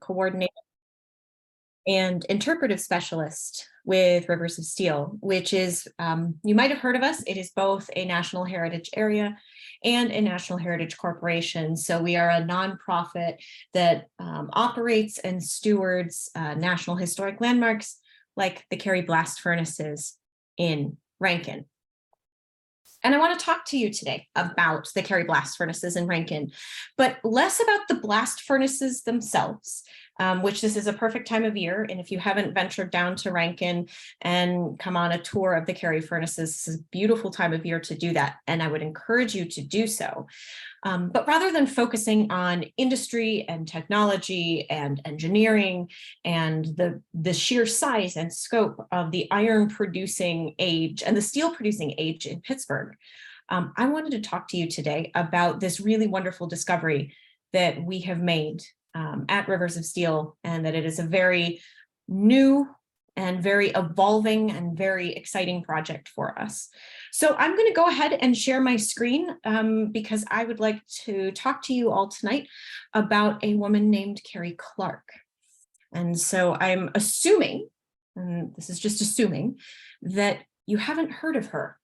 coordinator and interpretive specialist with Rivers of Steel, which is, you might have heard of us. It is both a National Heritage Area and a National Heritage Corporation. So we are a nonprofit that operates and stewards national historic landmarks like the Carrie blast furnaces in Rankin. And I want to talk to you today about the Carrie blast furnaces in Rankin, but less about the blast furnaces themselves, which this is a perfect time of year. And if you haven't ventured down to Rankin and come on a tour of the Carrie furnaces, this is a beautiful time of year to do that. And I would encourage you to do so. But rather than focusing on industry and technology and engineering and the sheer size and scope of the iron producing age and the steel producing age in Pittsburgh, I wanted to talk to you today about this really wonderful discovery that we have made at Rivers of Steel, and that it is a very new and very evolving and very exciting project for us. So I'm going to go ahead and share my screen because I would like to talk to you all tonight about a woman named Carrie Clark. And so I'm assuming, and this is just assuming, that you haven't heard of her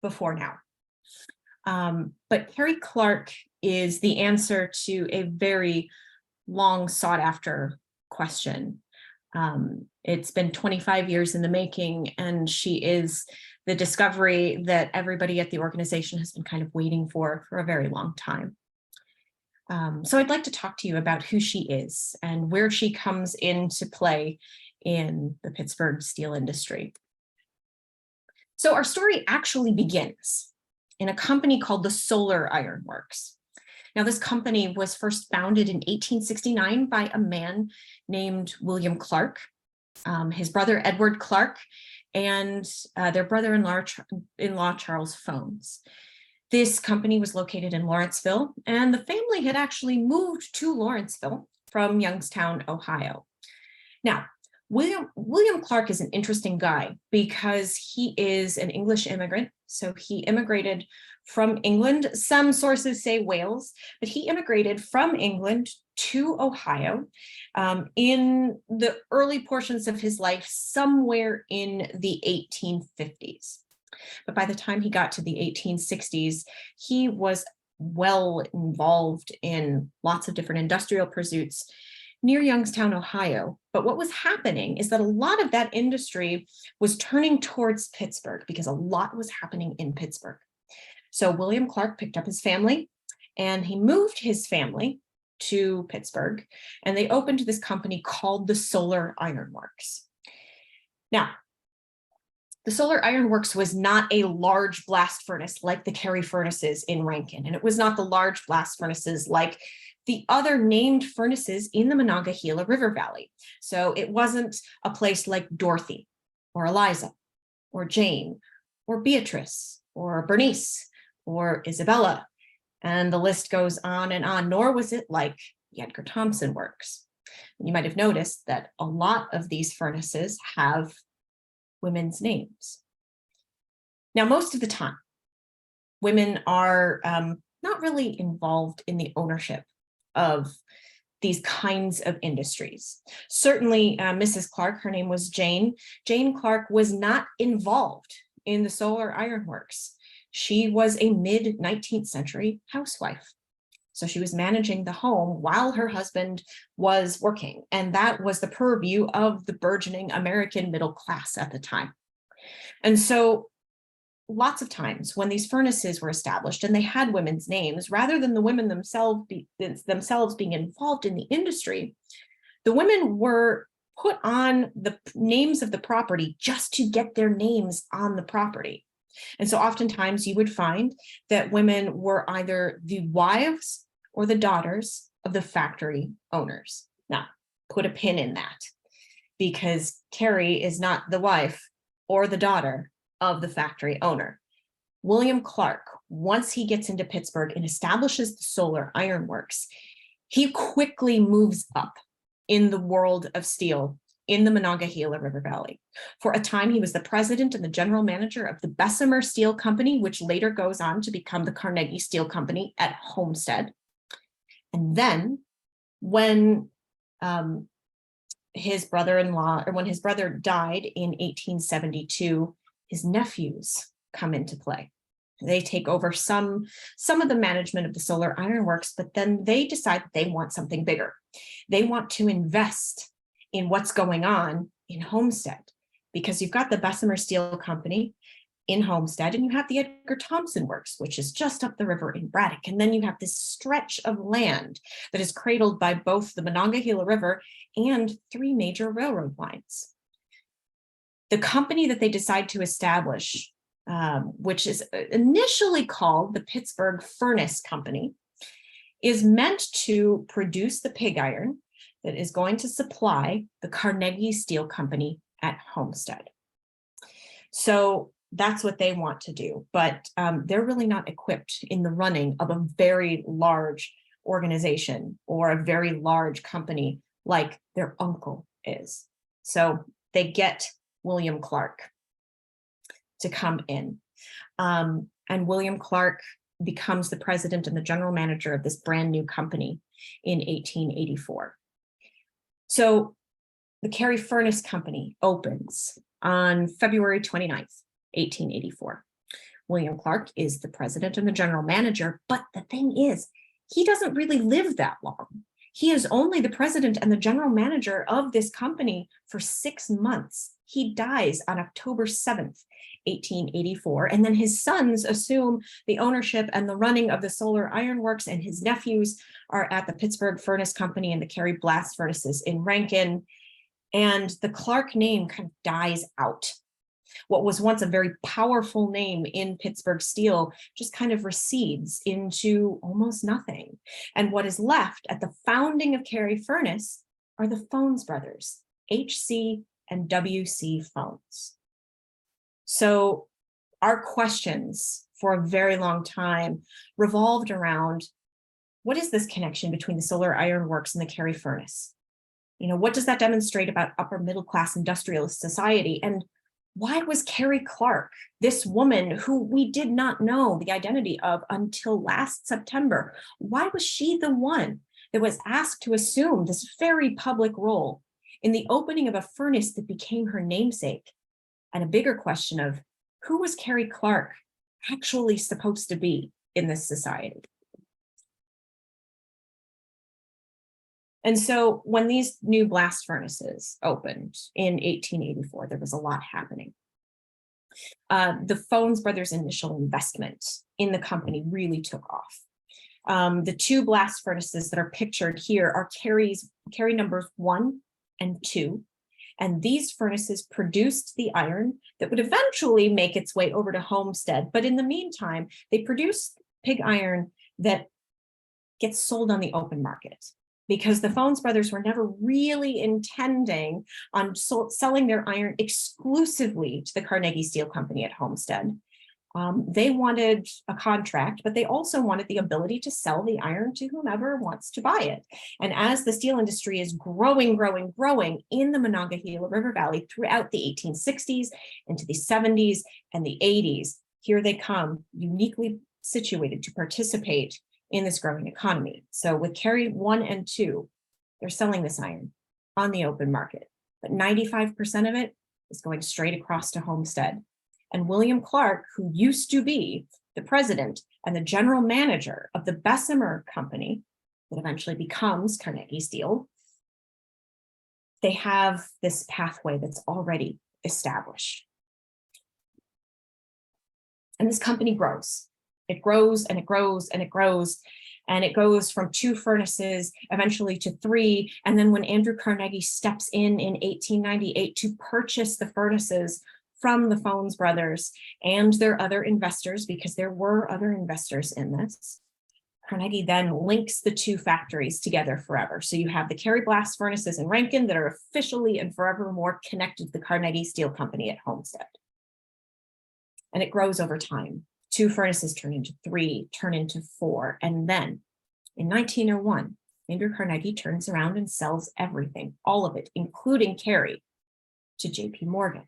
before now. But Carrie Clark is the answer to a very long sought after question. It's been 25 years in the making, and she is the discovery that everybody at the organization has been kind of waiting for a very long time. So I'd like to talk to you about who she is and where she comes into play in the Pittsburgh steel industry. So our story actually begins in a company called the Solar Iron Works. Now, this company was first founded in 1869 by a man named William Clark, his brother Edward Clark, and their brother-in-law Charles Phones. This company was located in Lawrenceville, and the family had actually moved to Lawrenceville from Youngstown, Ohio. Now, William Clark is an interesting guy because he is an English immigrant. So he immigrated from England. Some sources say Wales, but he immigrated from England to Ohio in the early portions of his life, somewhere in the 1850s. But by the time he got to the 1860s, he was well involved in lots of different industrial pursuits near Youngstown, Ohio. But what was happening is that a lot of that industry was turning towards Pittsburgh because a lot was happening in Pittsburgh. So William Clark picked up his family and he moved his family to Pittsburgh, and they opened this company called the Solar Iron Works. Now, the Solar Iron Works was not a large blast furnace like the Carrie furnaces in Rankin, and it was not the large blast furnaces like the other named furnaces in the Monongahela River Valley. So it wasn't a place like Dorothy or Eliza or Jane or Beatrice or Bernice or Isabella, and the list goes on, nor was it like the Edgar Thomson Works. You might have noticed that a lot of these furnaces have women's names. Now, most of the time, women are not really involved in the ownership of these kinds of industries. Certainly, Mrs. Clark, her name was Jane. Jane Clark was not involved in the Solar Iron Works. She was a mid-19th century housewife. So she was managing the home while her husband was working. And that was the purview of the burgeoning American middle class at the time. And so lots of times when these furnaces were established and they had women's names, rather than the women themselves being involved in the industry, the women were put on the names of the property just to get their names on the property. And so oftentimes you would find that women were either the wives or the daughters of the factory owners. Now, put a pin in that, because Carrie is not the wife or the daughter of the factory owner. William Clark, once he gets into Pittsburgh and establishes the Solar Iron Works, he quickly moves up in the world of steel in the Monongahela River Valley. For a time, he was the president and the general manager of the Bessemer Steel Company, which later goes on to become the Carnegie Steel Company at Homestead. And then when his brother-in-law, or when his brother died in 1872, his nephews come into play. They take over some of the management of the solar ironworks, but then they decide that they want something bigger. They want to invest in what's going on in Homestead, because you've got the Bessemer Steel Company in Homestead, and you have the Edgar Thomson Works, which is just up the river in Braddock. And then you have this stretch of land that is cradled by both the Monongahela River and 3 major railroad lines. The company that they decide to establish, which is initially called the Pittsburgh Furnace Company, is meant to produce the pig iron that is going to supply the Carnegie Steel Company at Homestead. So that's what they want to do, but they're really not equipped in the running of a very large organization or a very large company like their uncle is. So they get William Clark to come in. And William Clark becomes the president and the general manager of this brand new company in 1884. So the Carrie Furnace Company opens on February 29th, 1884. William Clark is the president and the general manager, but the thing is, he doesn't really live that long. He is only the president and the general manager of this company for 6 months. He dies on October 7th, 1884, and then his sons assume the ownership and the running of the solar ironworks, and his nephews are at the Pittsburgh Furnace Company and the Carrie blast furnaces in Rankin, and the Clark name kind of dies out. What was once a very powerful name in Pittsburgh steel just kind of recedes into almost nothing. And what is left at the founding of Carrie Furnace are the Phones brothers, H.C. and W.C. Phones. So our questions for a very long time revolved around, what is this connection between the solar ironworks and the Carrie Furnace? You know, what does that demonstrate about upper middle class industrialist society? And why was Carrie Clark, this woman who we did not know the identity of until last September, why was she the one that was asked to assume this very public role in the opening of a furnace that became her namesake? And a bigger question of, who was Carrie Clark actually supposed to be in this society? And so when these new blast furnaces opened in 1884, there was a lot happening. The Phones brothers' initial investment in the company really took off. The 2 blast furnaces that are pictured here are Carrie numbers 1 and 2. And these furnaces produced the iron that would eventually make its way over to Homestead. But in the meantime, they produced pig iron that gets sold on the open market, because the Phones brothers were never really intending on selling their iron exclusively to the Carnegie Steel Company at Homestead. They wanted a contract, but they also wanted the ability to sell the iron to whomever wants to buy it. And as the steel industry is growing in the Monongahela River Valley throughout the 1860s into the 70s and the 80s, here they come, uniquely situated to participate in this growing economy. So with Carrie 1 and 2, they're selling this iron on the open market, but 95% of it is going straight across to Homestead. And William Clark, who used to be the president and the general manager of the Bessemer Company, that eventually becomes Carnegie Steel, they have this pathway that's already established. And this company grows. It grows and it grows and it grows. And it goes from 2 furnaces eventually to 3. And then when Andrew Carnegie steps in 1898 to purchase the furnaces from the Phones brothers and their other investors, because there were other investors in this, Carnegie then links the 2 factories together forever. So you have the Carrie blast furnaces in Rankin that are officially and forevermore connected to the Carnegie Steel Company at Homestead. And it grows over time. 2 furnaces turn into 3, turn into 4. And then in 1901, Andrew Carnegie turns around and sells everything, all of it, including Carrie, to J.P. Morgan,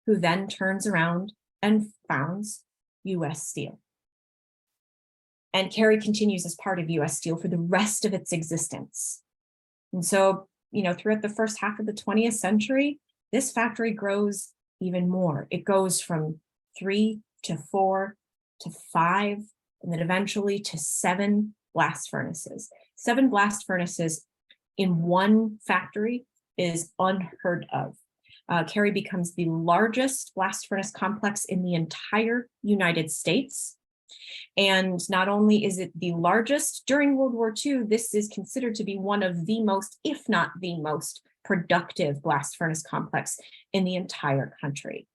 who then turns around and founds U.S. Steel. And Carrie continues as part of U.S. Steel for the rest of its existence. And so throughout the first half of the 20th century, this factory grows even more. It goes from 3 to 4 to 5, and then eventually to 7 blast furnaces. 7 blast furnaces in one factory is unheard of. Carrie becomes the largest blast furnace complex in the entire United States. And not only is it the largest, during World War II, this is considered to be one of the most, if not the most, productive blast furnace complex in the entire country.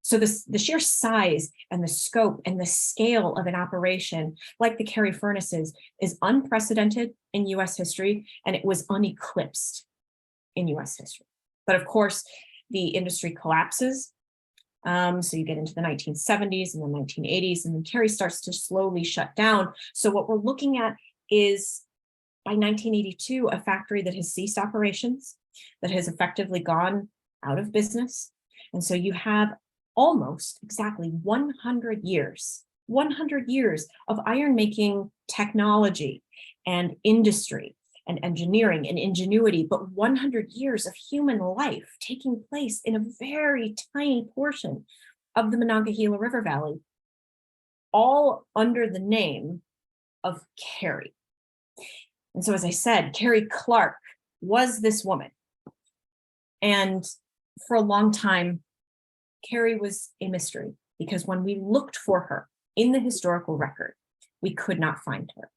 So the sheer size and the scope and the scale of an operation like the Carrie Furnaces is unprecedented in US history, and it was uneclipsed in US history. But of course, the industry collapses. So you get into the 1970s and the 1980s, and then Carrie starts to slowly shut down. So what we're looking at is, by 1982, a factory that has ceased operations, that has effectively gone out of business. And so you have almost exactly 100 years of iron making technology and industry and engineering and ingenuity, but 100 years of human life taking place in a very tiny portion of the Monongahela River Valley, all under the name of Carrie. And so, as I said, Carrie Clark was this woman. And for a long time, Carrie was a mystery, because when we looked for her in the historical record, we could not find her,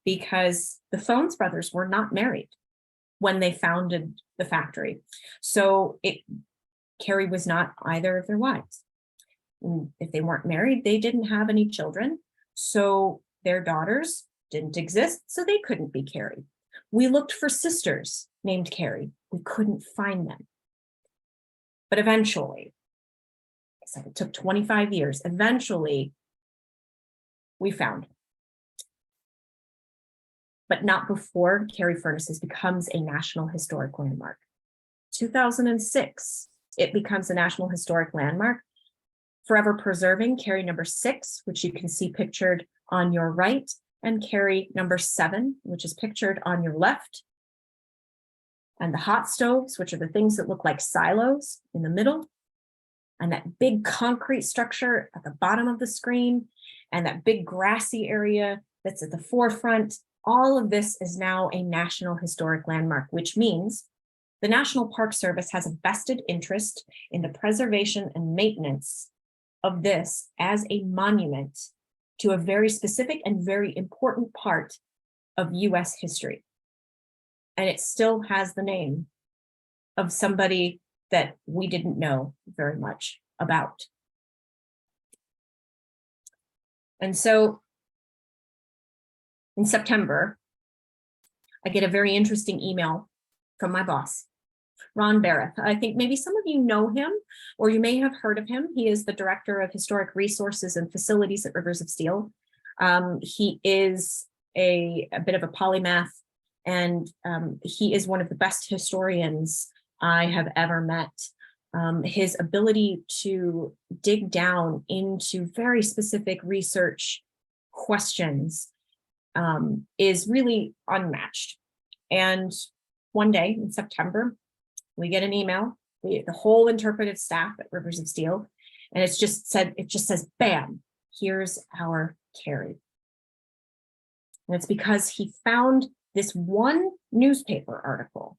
because the Phones brothers were not married when they founded the factory. So Carrie was not either of their wives. And if they weren't married, they didn't have any children. So their daughters didn't exist, so they couldn't be Carrie. We looked for sisters named Carrie. We couldn't find them. But eventually, so it took 25 years. Eventually, we found her. But not before Carrie Furnaces becomes a National Historic Landmark. 2006, it becomes a National Historic Landmark, forever preserving Carrie number 6, which you can see pictured on your right, and Carrie number 7, which is pictured on your left. And the hot stoves, which are the things that look like silos, in the middle. And that big concrete structure at the bottom of the screen, and that big grassy area that's at the forefront. All of this is now a National Historic Landmark, which means the National Park Service has a vested interest in the preservation and maintenance of this as a monument to a very specific and very important part of US history. And it still has the name of somebody that we didn't know very much about. And so in September, I get a very interesting email from my boss, Ron Barrett. I think maybe some of you know him, or you may have heard of him. He is the Director of Historic Resources and Facilities at Rivers of Steel. He is a bit of a polymath, and he is one of the best historians I have ever met. His ability to dig down into very specific research questions is really unmatched. And one day in September, we get an email, the whole interpretive staff at Rivers of Steel, and it just says, bam, here's our Carrie. And it's because he found this one newspaper article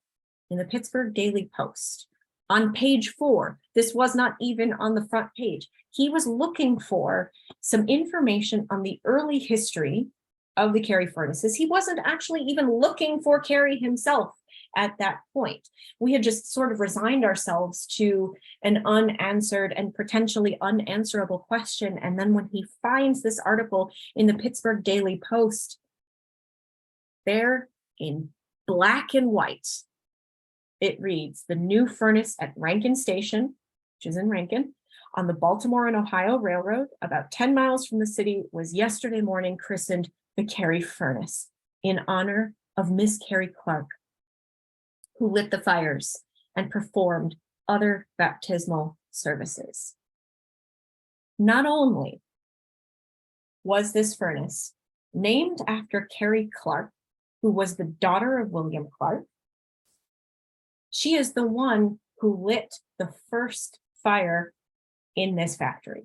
in the Pittsburgh Daily Post on page 4. This was not even on the front page. He was looking for some information on the early history of the Carrie Furnaces. He wasn't actually even looking for Carrie himself at that point. We had just sort of resigned ourselves to an unanswered and potentially unanswerable question. And then when he finds this article in the Pittsburgh Daily Post, there in black and white, it reads, "The new furnace at Rankin Station," which is in Rankin, "on the Baltimore and Ohio Railroad, about 10 miles from the city, was yesterday morning christened the Carrie Furnace in honor of Miss Carrie Clark, who lit the fires and performed other baptismal services." Not only was this furnace named after Carrie Clark, who was the daughter of William Clark, She is the one who lit the first fire in this factory.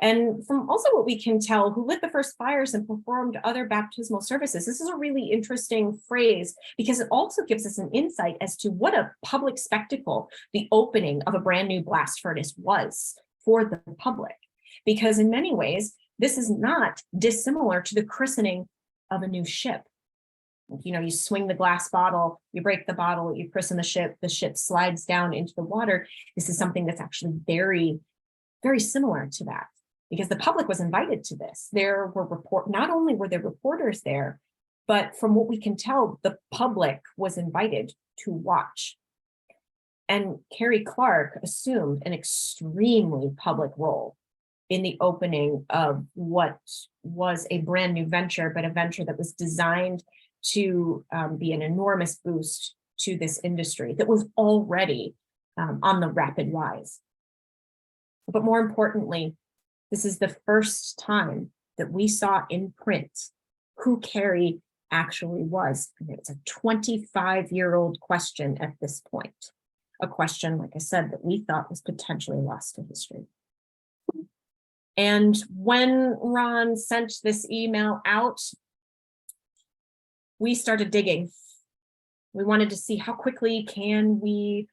And from also what we can tell, who lit the first fires and performed other baptismal services. This is a really interesting phrase because it also gives us an insight as to what a public spectacle the opening of a brand new blast furnace was for the public. Because in many ways, this is not dissimilar to the christening of a new ship. You know, you swing the glass bottle, you break the bottle, you christen the ship slides down into the water. This is something that's actually very, very similar to that, because the public was invited to this. There were not only were there reporters there, but from what we can tell, the public was invited to watch. And Carrie Clark assumed an extremely public role in the opening of what was a brand new venture, but a venture that was designed to be an enormous boost to this industry that was already on the rapid rise. But more importantly, this is the first time that we saw in print who Carrie actually was. It's a 25-year-old question at this point. A question, like I said, that we thought was potentially lost to history. And when Ron sent this email out, we started digging. We wanted to see how quickly can we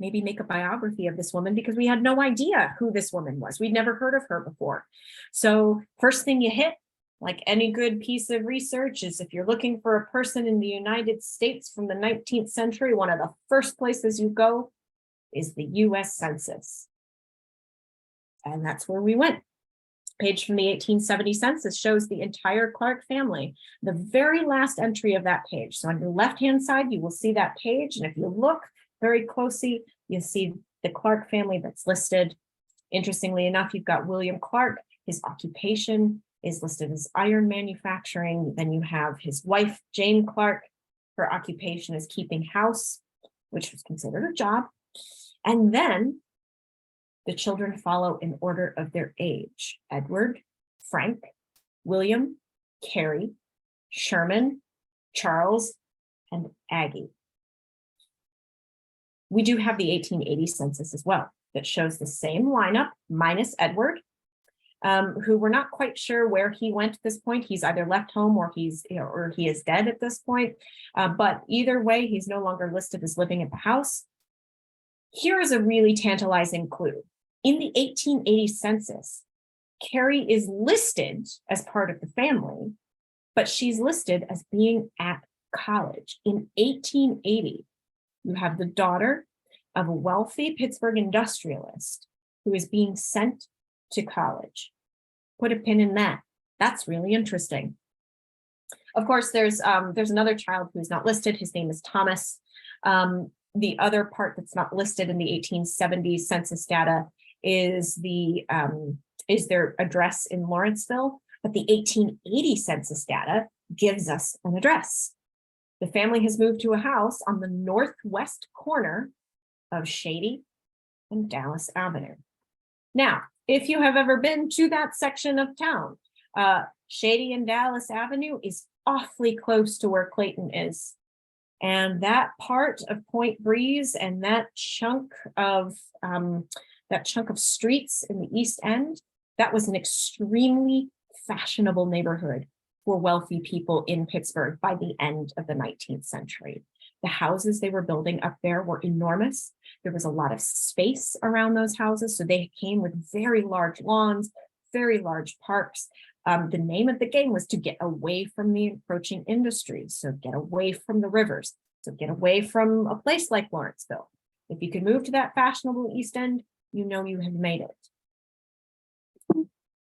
maybe make a biography of this woman, because we had no idea who this woman was. We'd never heard of her before. So first thing you hit, like any good piece of research, is if you're looking for a person in the United States from the 19th century, one of the first places you go is the US Census. And that's where we went. Page from the 1870 census shows the entire Clark family, the very last entry of that page. So on your left-hand side, you will see that page. And if you look very closely, you'll see the Clark family that's listed. Interestingly enough, you've got William Clark. His occupation is listed as iron manufacturing. Then you have his wife, Jane Clark. Her occupation is keeping house, which was considered a job. And then the children follow in order of their age: Edward, Frank, William, Carrie, Sherman, Charles, and Aggie. We do have the 1880 census as well that shows the same lineup minus Edward, who we're not quite sure where he went at this point. He's either left home or he is dead at this point. But either way, he's no longer listed as living at the house. Here is a really tantalizing clue. In the 1880 census, Carrie is listed as part of the family, but she's listed as being at college. In 1880, you have the daughter of a wealthy Pittsburgh industrialist who is being sent to college. Put a pin in that. That's really interesting. Of course, there's another child who's not listed. His name is Thomas. The other part that's not listed in the 1870s census data is their address in Lawrenceville, but the 1880 census data gives us an address. The family has moved to a house on the northwest corner of Shady and Dallas Avenue. Now, if you have ever been to that section of town, Shady and Dallas Avenue is awfully close to where Clayton is. And that part of Point Breeze and that chunk of streets in the East End, that was an extremely fashionable neighborhood for wealthy people in Pittsburgh by the end of the 19th century. The houses they were building up there were enormous. There was a lot of space around those houses, so they came with very large lawns, very large parks. The name of the game was to get away from the encroaching industry, so get away from the rivers, so get away from a place like Lawrenceville. If you could move to that fashionable East End, you know you have made it.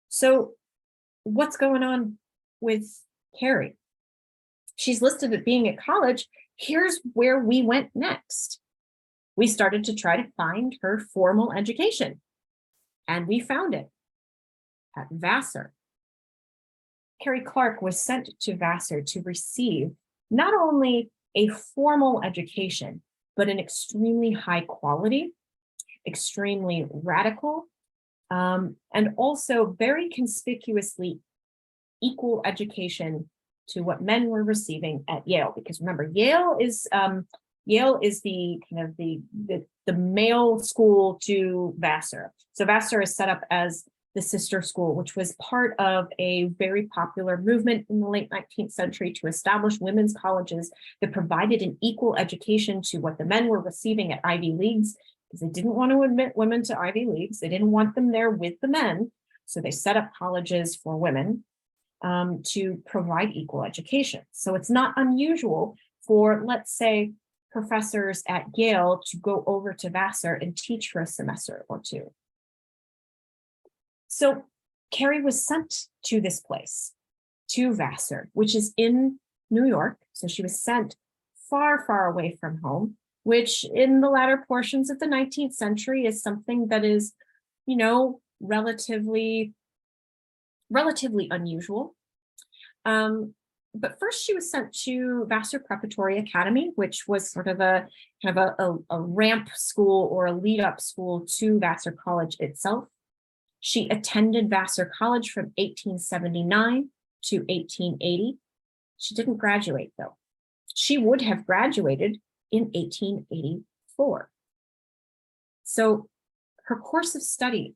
So what's going on with Carrie? She's listed as being at college. Here's where we went next. We started to try to find her formal education, and we found it at Vassar. Carrie Clark was sent to Vassar to receive not only a formal education, but an extremely high quality, extremely radical, and also very conspicuously equal education to what men were receiving at Yale. Because remember, Yale is Yale is the kind of the male school to Vassar. So Vassar is set up as the sister school, which was part of a very popular movement in the late 19th century to establish women's colleges that provided an equal education to what the men were receiving at Ivy Leagues, because they didn't want to admit women to Ivy Leagues. They didn't want them there with the men. So they set up colleges for women to provide equal education. So it's not unusual for, let's say, professors at Yale to go over to Vassar and teach for a semester or two. So Carrie was sent to this place, to Vassar, which is in New York. So she was sent far, far away from home, which in the latter portions of the 19th century is something that is, you know, relatively unusual. But first she was sent to Vassar Preparatory Academy, which was sort of a kind of a ramp school or a lead up school to Vassar College itself. She attended Vassar College from 1879 to 1880. She didn't graduate though. She would have graduated in 1884. So her course of study,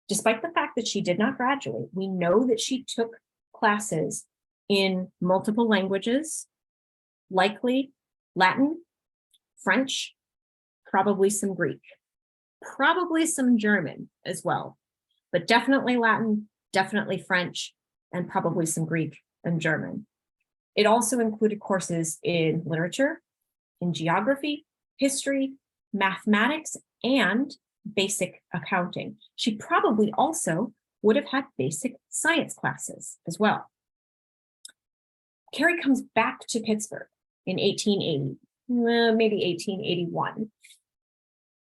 despite the fact that she did not graduate, we know that she took classes in multiple languages, likely Latin, French, probably some Greek, probably some German as well, but definitely Latin, definitely French, and probably some Greek and German. It also included courses in literature, in geography, history, mathematics, and basic accounting. She probably also would have had basic science classes as well. Carrie comes back to Pittsburgh in 1880, maybe 1881.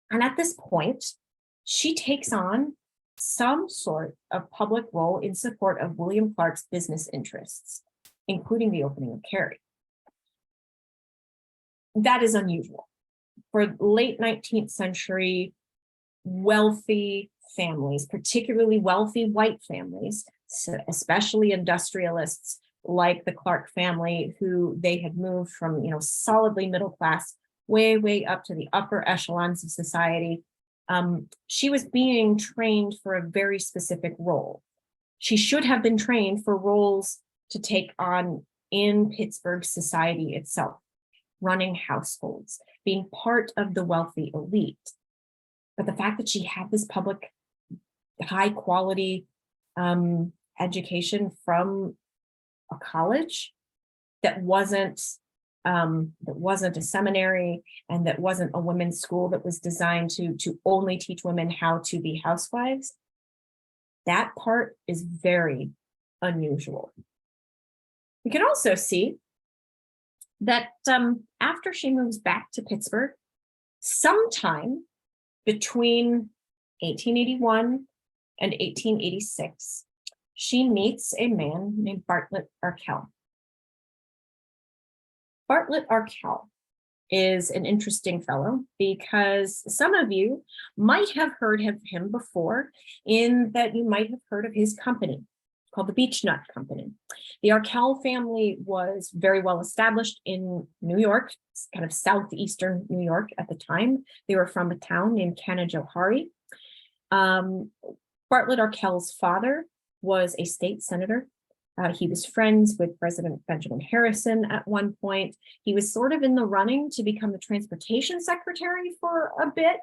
And at this point, she takes on some sort of public role in support of William Clark's business interests, including the opening of Carrie. That is unusual. For late 19th century wealthy families, particularly wealthy white families, especially industrialists like the Clark family, who they had moved from, solidly middle class, way up to the upper echelons of society. She was being trained for a very specific role. She should have been trained for roles to take on in Pittsburgh society itself, running households, being part of the wealthy elite. But the fact that she had this public, high quality education from a college that wasn't a seminary, and that wasn't a women's school that was designed to only teach women how to be housewives, that part is very unusual. We can also see that after she moves back to Pittsburgh, sometime between 1881 and 1886, she meets a man named Bartlett Arkell. Bartlett Arkell is an interesting fellow because some of you might have heard of him before, in that you might have heard of his company called the Beechnut Company. The Arkell family was very well established in New York, kind of southeastern New York at the time. They were from a town named Canajoharie. Bartlett Arkell's father was a state senator. He was friends with President Benjamin Harrison at one point. He was sort of in the running to become the transportation secretary for a bit.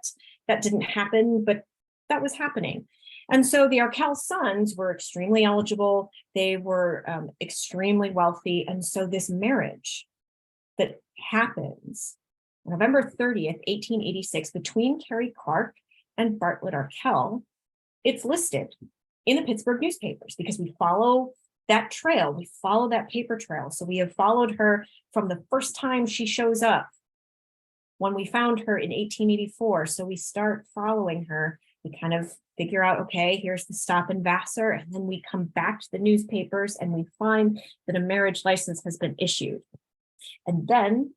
That didn't happen, but that was happening. And so the Arkell sons were extremely eligible. They were extremely wealthy. And so this marriage that happens November 30th, 1886, between Carrie Clark and Bartlett Arkell, it's listed in the Pittsburgh newspapers because we follow that trail. We follow that paper trail. So we have followed her from the first time she shows up, when we found her in 1884. So we start following her. We kind of figure out, okay, here's the stop in Vassar. And then we come back to the newspapers and we find that a marriage license has been issued. And then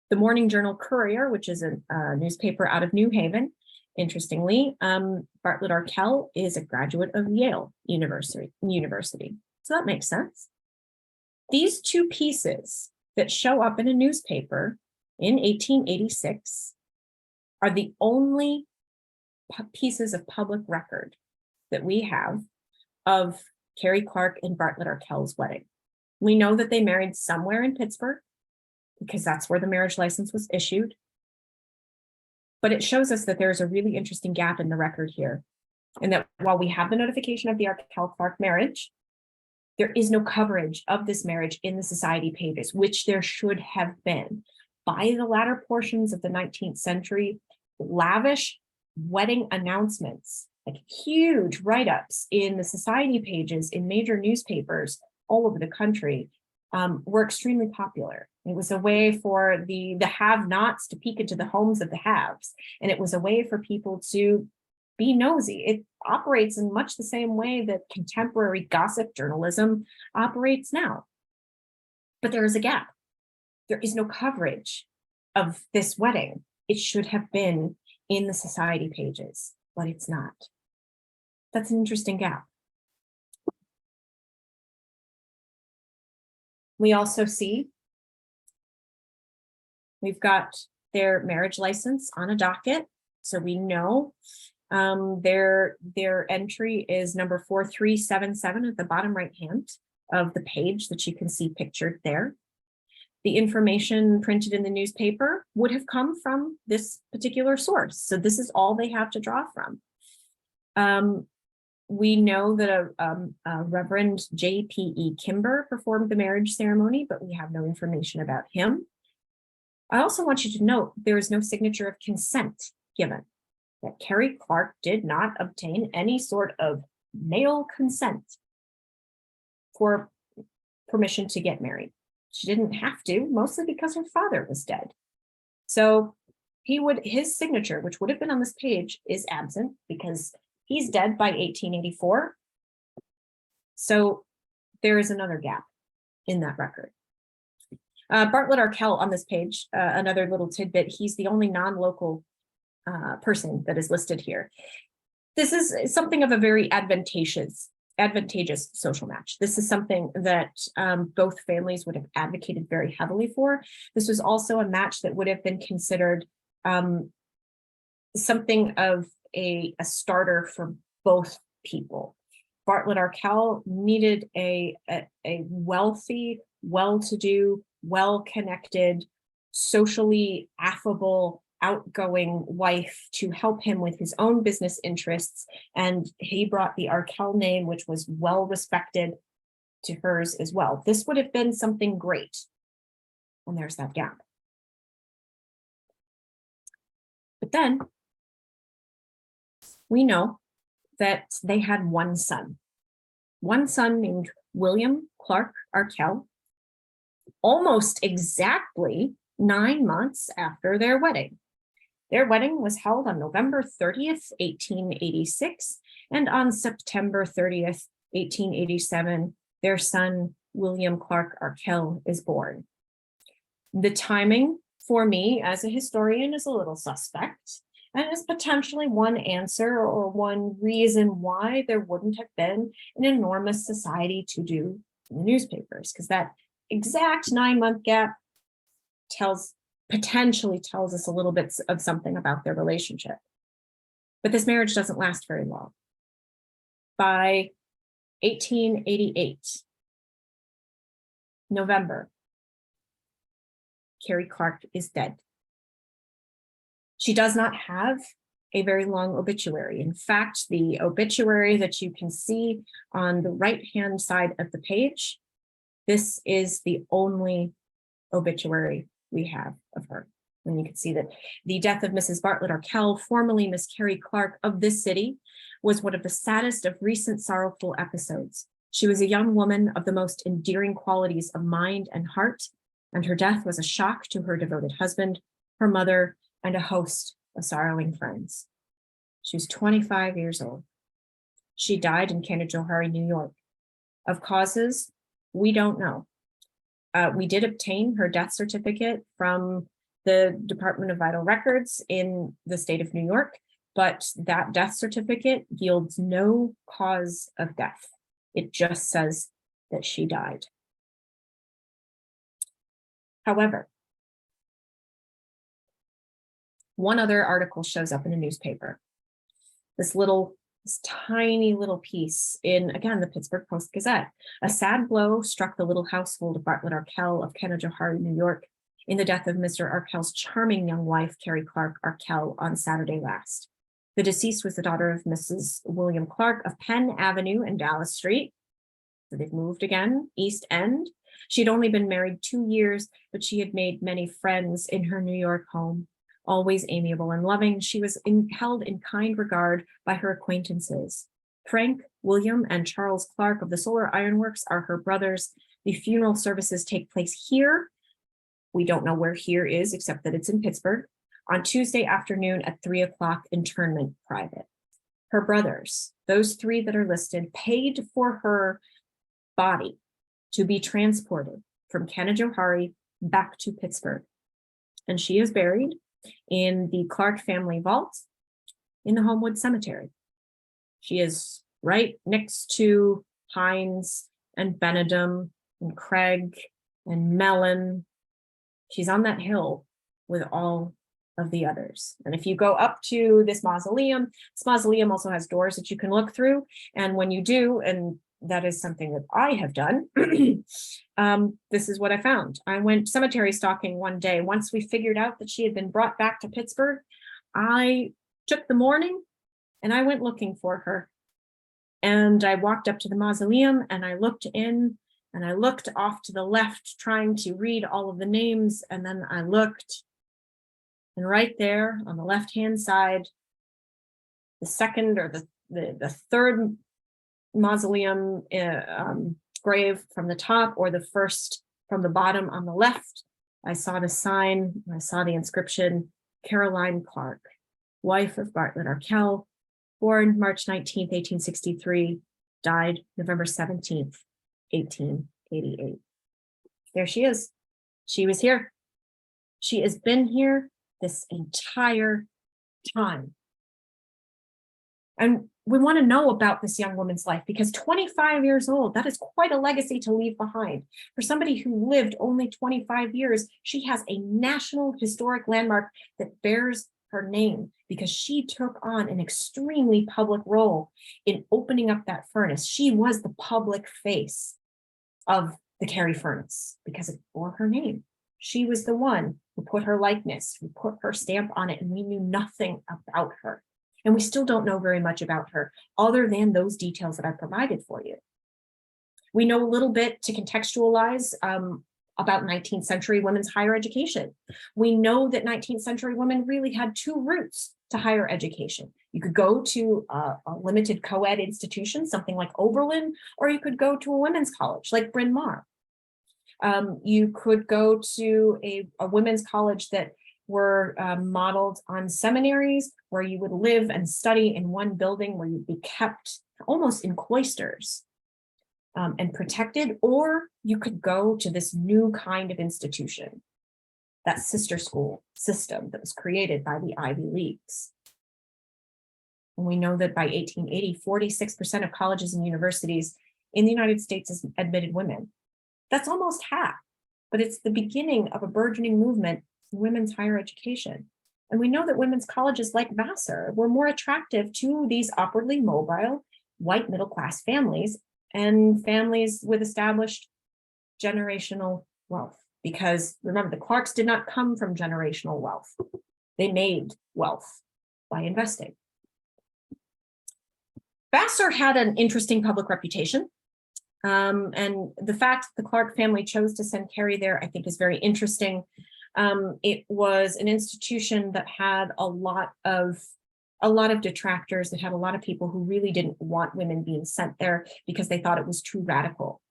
the Morning Journal Courier, which is a newspaper out of New Haven, interestingly, Bartlett Arkell is a graduate of Yale University. So that makes sense. These two pieces that show up in a newspaper in 1886 are the only pieces of public record that we have of Carrie Clark and Bartlett Arkell's wedding. We know that they married somewhere in Pittsburgh because that's where the marriage license was issued. But it shows us that there's a really interesting gap in the record here. And that while we have the notification of the Arkell-Clark marriage, there is no coverage of this marriage in the society pages, which there should have been. By the latter portions of the 19th century, lavish wedding announcements, like huge write-ups in the society pages in major newspapers all over the country, were extremely popular. It was a way for the have-nots to peek into the homes of the haves, and it was a way for people to be nosy. It operates in much the same way that contemporary gossip journalism operates now. But there is a gap. There is no coverage of this wedding. It should have been in the society pages, but it's not. That's an interesting gap. We also see we've got their marriage license on a docket. So we know their entry is number 4377 at the bottom right hand of the page that you can see pictured there. The information printed in the newspaper would have come from this particular source. So this is all they have to draw from. We know that a Reverend J.P.E. Kimber performed the marriage ceremony, but we have no information about him. I also want you to note there is no signature of consent given, that Carrie Clark did not obtain any sort of male consent for permission to get married. She didn't have to, mostly because her father was dead. So his signature, which would have been on this page, is absent because he's dead by 1884. So there is another gap in that record. Bartlett Arkell on this page, another little tidbit, he's the only non-local person that is listed here. This is something of a very advantageous social match. This is something that both families would have advocated very heavily for. This was also a match that would have been considered something of a starter for both people. Bartlett Arkell needed a wealthy, well-to-do, well-connected, socially affable, outgoing wife to help him with his own business interests. And he brought the Arkell name, which was well respected, to hers as well. This would have been something great. And there's that gap. But then we know that they had one son named William Clark Arkell, almost exactly 9 months after their wedding. Their wedding was held on November 30th, 1886, and on September 30th, 1887, their son, William Clark Arkell, is born. The timing, for me as a historian, is a little suspect, and is potentially one answer or one reason why there wouldn't have been an enormous society to do in the newspapers, because that exact 9-month gap potentially tells us a little bit of something about their relationship. But this marriage doesn't last very long. By 1888, November, Carrie Clark is dead. She does not have a very long obituary. In fact, the obituary that you can see on the right-hand side of the page, this is the only obituary we have of her. And you can see that the death of Mrs. Bartlett Arkell, formerly Miss Carrie Clark of this city, was one of the saddest of recent sorrowful episodes. She was a young woman of the most endearing qualities of mind and heart, and her death was a shock to her devoted husband, her mother, and a host of sorrowing friends. She was 25 years old. She died in Canajoharie, New York. Of causes, we don't know. We did obtain her death certificate from the Department of Vital Records in the state of New York, but that death certificate yields no cause of death. It just says that she died. However, One other article shows up in a newspaper. This tiny little piece in, again, the Pittsburgh Post-Gazette. A sad blow struck the little household of Bartlett Arkell of Canajoharie, New York, in the death of Mr. Arkell's charming young wife, Carrie Clark Arkell, on Saturday last. The deceased was the daughter of Mrs. William Clark of Penn Avenue and Dallas Street. So they've moved again, East End. She'd only been married 2 years, but she had made many friends in her New York home. Always amiable and loving, she was held in kind regard by her acquaintances. Frank, William, and Charles Clark of the Solar Ironworks are her brothers. The funeral services take place here. We don't know where here is, except that it's in Pittsburgh, on Tuesday afternoon at 3 o'clock, internment private. Her brothers, those 3 that are listed, paid for her body to be transported from Canajoharie back to Pittsburgh. And she is buried in the Clark family vault in the Homewood Cemetery. She is right next to Hines and Benedum and Craig and Mellon. She's on that hill with all of the others. And if you go up to this mausoleum also has doors that you can look through. And when you do, and that is something that I have done, this is what I found. I went cemetery stalking one day. Once we figured out that she had been brought back to Pittsburgh, I took the morning and I went looking for her. And I walked up to the mausoleum and I looked in and I looked off to the left, trying to read all of the names. And then I looked, and right there on the left-hand side, the second or the third mausoleum grave from the top, or the first from the bottom on the left, I saw the sign, I saw the inscription, Caroline Clark, wife of Bartlett Arkell, born March 19th, 1863, died November 17th, 1888. There she is. She was here. She has been here this entire time. And we want to know about this young woman's life, because 25 years old, that is quite a legacy to leave behind. For somebody who lived only 25 years, she has a national historic landmark that bears her name, because she took on an extremely public role in opening up that furnace. She was the public face of the Carrie Furnace because it bore her name. She was the one who put her likeness, who put her stamp on it, and we knew nothing about her. And we still don't know very much about her other than those details that I provided for you. We know a little bit to contextualize about 19th century women's higher education. We know that 19th century women really had 2 routes to higher education. You could go to a limited co-ed institution, something like Oberlin, or you could go to a women's college like Bryn Mawr. You could go to a women's college that were modeled on seminaries, where you would live and study in one building, where you'd be kept almost in cloisters and protected, or you could go to this new kind of institution, that sister school system that was created by the Ivy Leagues. And we know that by 1880, 46% of colleges and universities in the United States admitted women. That's almost half, but it's the beginning of a burgeoning movement in women's higher education. And we know that women's colleges like Vassar were more attractive to these upwardly mobile white middle-class families and families with established generational wealth. Because remember, the Clarks did not come from generational wealth. They made wealth by investing. Vassar had an interesting public reputation. And the fact that the Clark family chose to send Carrie there, I think, is very interesting. It was an institution that had a lot of detractors, that had a lot of people who really didn't want women being sent there because they thought it was too radical.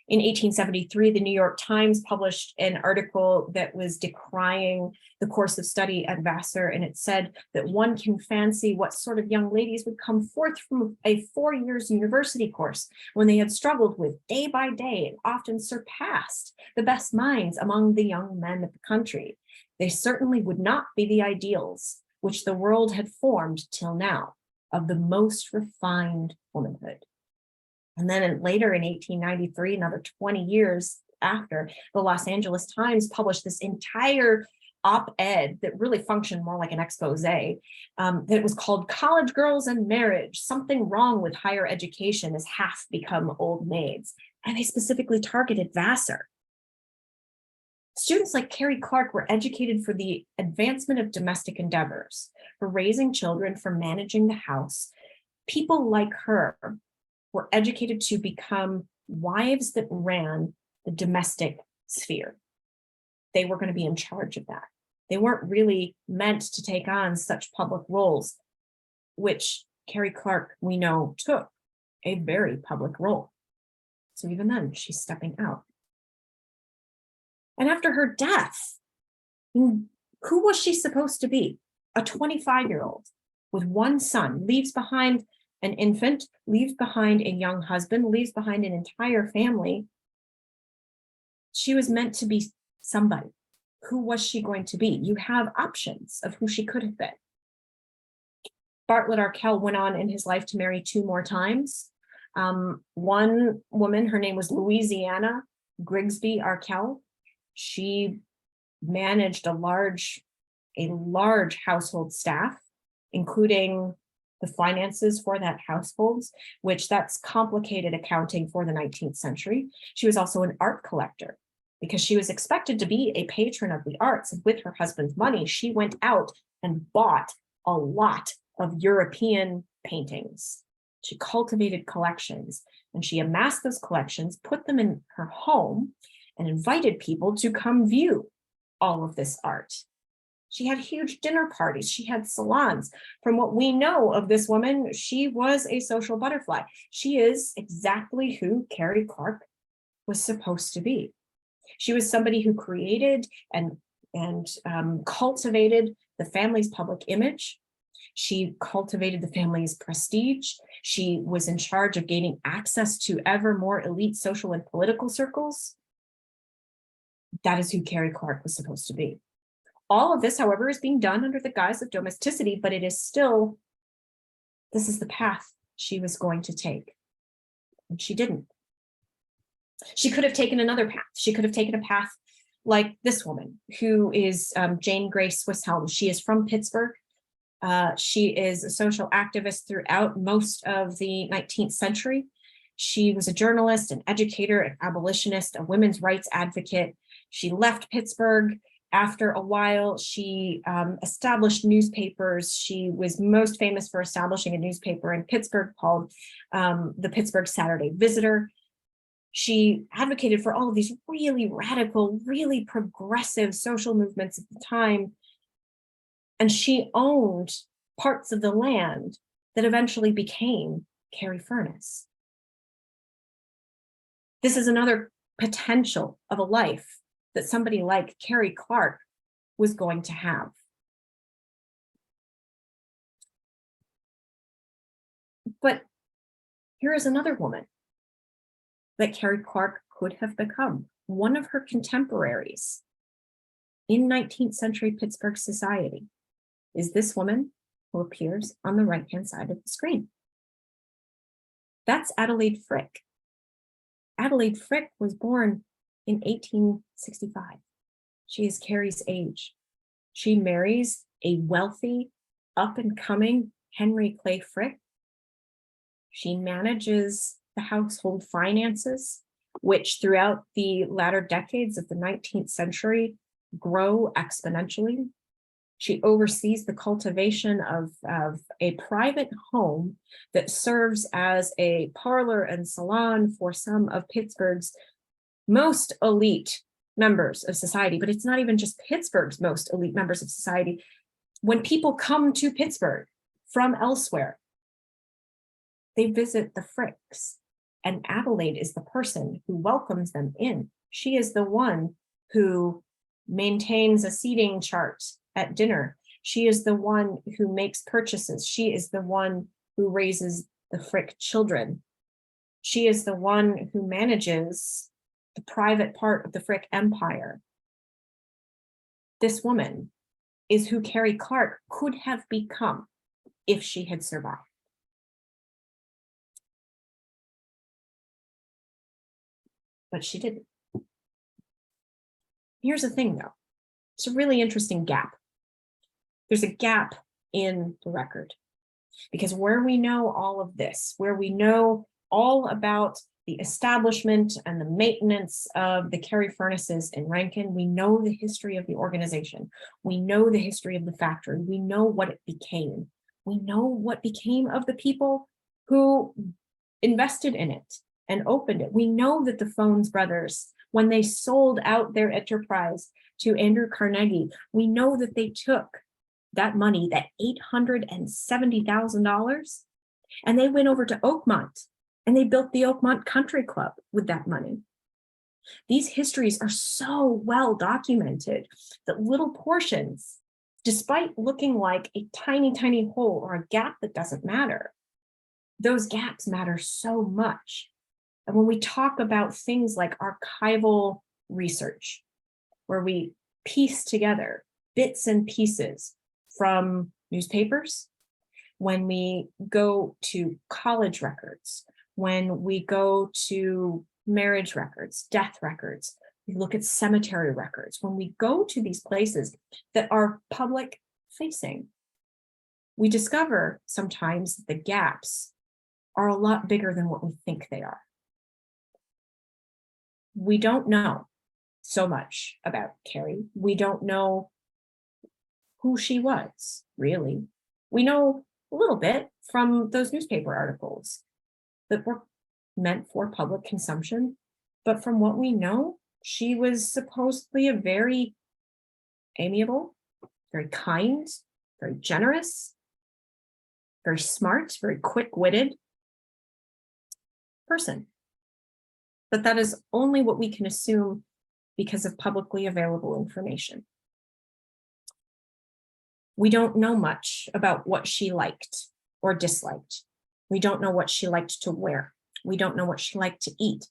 In 1873, the New York Times published an article that was decrying the course of study at Vassar, and it said that one can fancy what sort of young ladies would come forth from a 4 years university course when they had struggled with day by day and often surpassed the best minds among the young men of the country. They certainly would not be the ideals which the world had formed till now of the most refined womanhood. And then later in 1893, another 20 years after, the Los Angeles Times published this entire op-ed that really functioned more like an expose, that it was called College Girls and Marriage, Something Wrong with Higher Education as Half Become Old Maids. And they specifically targeted Vassar. Students like Carrie Clark were educated for the advancement of domestic endeavors, for raising children, for managing the house. People like her were educated to become wives that ran the domestic sphere. They were going to be in charge of that. They weren't really meant to take on such public roles, which Carrie Clark, we know, took a very public role. So even then, she's stepping out. And after her death, who was she supposed to be? A 25-year-old with one son, leaves behind an infant, leaves behind a young husband, leaves behind an entire family. She was meant to be somebody. Who was she going to be? You have options of who she could have been. Bartlett Arkell went on in his life to marry 2 more times. One woman, her name was Louisiana Grigsby Arkell. She managed a large household staff, including the finances for that household, which that's complicated accounting for the 19th century. She was also an art collector because she was expected to be a patron of the arts. And with her husband's money, she went out and bought a lot of European paintings. She cultivated collections and she amassed those collections, put them in her home, and invited people to come view all of this art. She had huge dinner parties. She had salons. From what we know of this woman, she was a social butterfly. She is exactly who Carrie Clark was supposed to be. She was somebody who created and cultivated the family's public image. She cultivated the family's prestige. She was in charge of gaining access to ever more elite social and political circles. That is who Carrie Clark was supposed to be. All of this, however, is being done under the guise of domesticity, but it is still, this is the path she was going to take. And she didn't. She could have taken another path. She could have taken a path like this woman, who is Jane Grace Swisshelm. She is from Pittsburgh. She is a social activist throughout most of the 19th century. She was a journalist, an educator, an abolitionist, a women's rights advocate. She left Pittsburgh. After a while, she established newspapers. She was most famous for establishing a newspaper in Pittsburgh called the Pittsburgh Saturday Visitor. She advocated for all of these really radical, really progressive social movements at the time. And she owned parts of the land that eventually became Carrie Furnace. This is another potential of a life that somebody like Carrie Clark was going to have. But here is another woman that Carrie Clark could have become, one of her contemporaries in 19th century Pittsburgh society is this woman who appears on the right-hand side of the screen. That's Adelaide Frick. Adelaide Frick was born in 1865. She is Carrie's age. She marries a wealthy, up-and-coming Henry Clay Frick. She manages the household finances, which throughout the latter decades of the 19th century grow exponentially. She oversees the cultivation of a private home that serves as a parlor and salon for some of Pittsburgh's most elite members of society. But it's not even just Pittsburgh's most elite members of society. When people come to Pittsburgh from elsewhere, they visit the Fricks, and Adelaide is the person who welcomes them in. She is the one who maintains a seating chart at dinner. She is the one who makes purchases. She is the one who raises the Frick children. She is the one who manages the private part of the Frick empire. This woman is who Carrie Clark could have become if she had survived. But she didn't. Here's the thing, though. It's a really interesting gap. There's a gap in the record because where we know all of this, where we know all about the establishment and the maintenance of the Carrie Furnaces in Rankin, we know the history of the organization. We know the history of the factory. We know what it became. We know what became of the people who invested in it and opened it. We know that the Phones brothers, when they sold out their enterprise to Andrew Carnegie, we know that they took that money, that $870,000, and they went over to Oakmont and they built the Oakmont Country Club with that money. These histories are so well documented that little portions, despite looking like a tiny, tiny hole or a gap that doesn't matter, those gaps matter so much. And when we talk about things like archival research, where we piece together bits and pieces from newspapers, when we go to college records, when we go to marriage records, death records, we look at cemetery records, when we go to these places that are public facing, we discover sometimes the gaps are a lot bigger than what we think they are. We don't know so much about Carrie. We don't know who she was, really. We know a little bit from those newspaper articles that were meant for public consumption. But from what we know, she was supposedly a very amiable, very kind, very generous, very smart, very quick-witted person. But that is only what we can assume because of publicly available information. We don't know much about what she liked or disliked. We don't know what she liked to wear. We don't know what she liked to eat.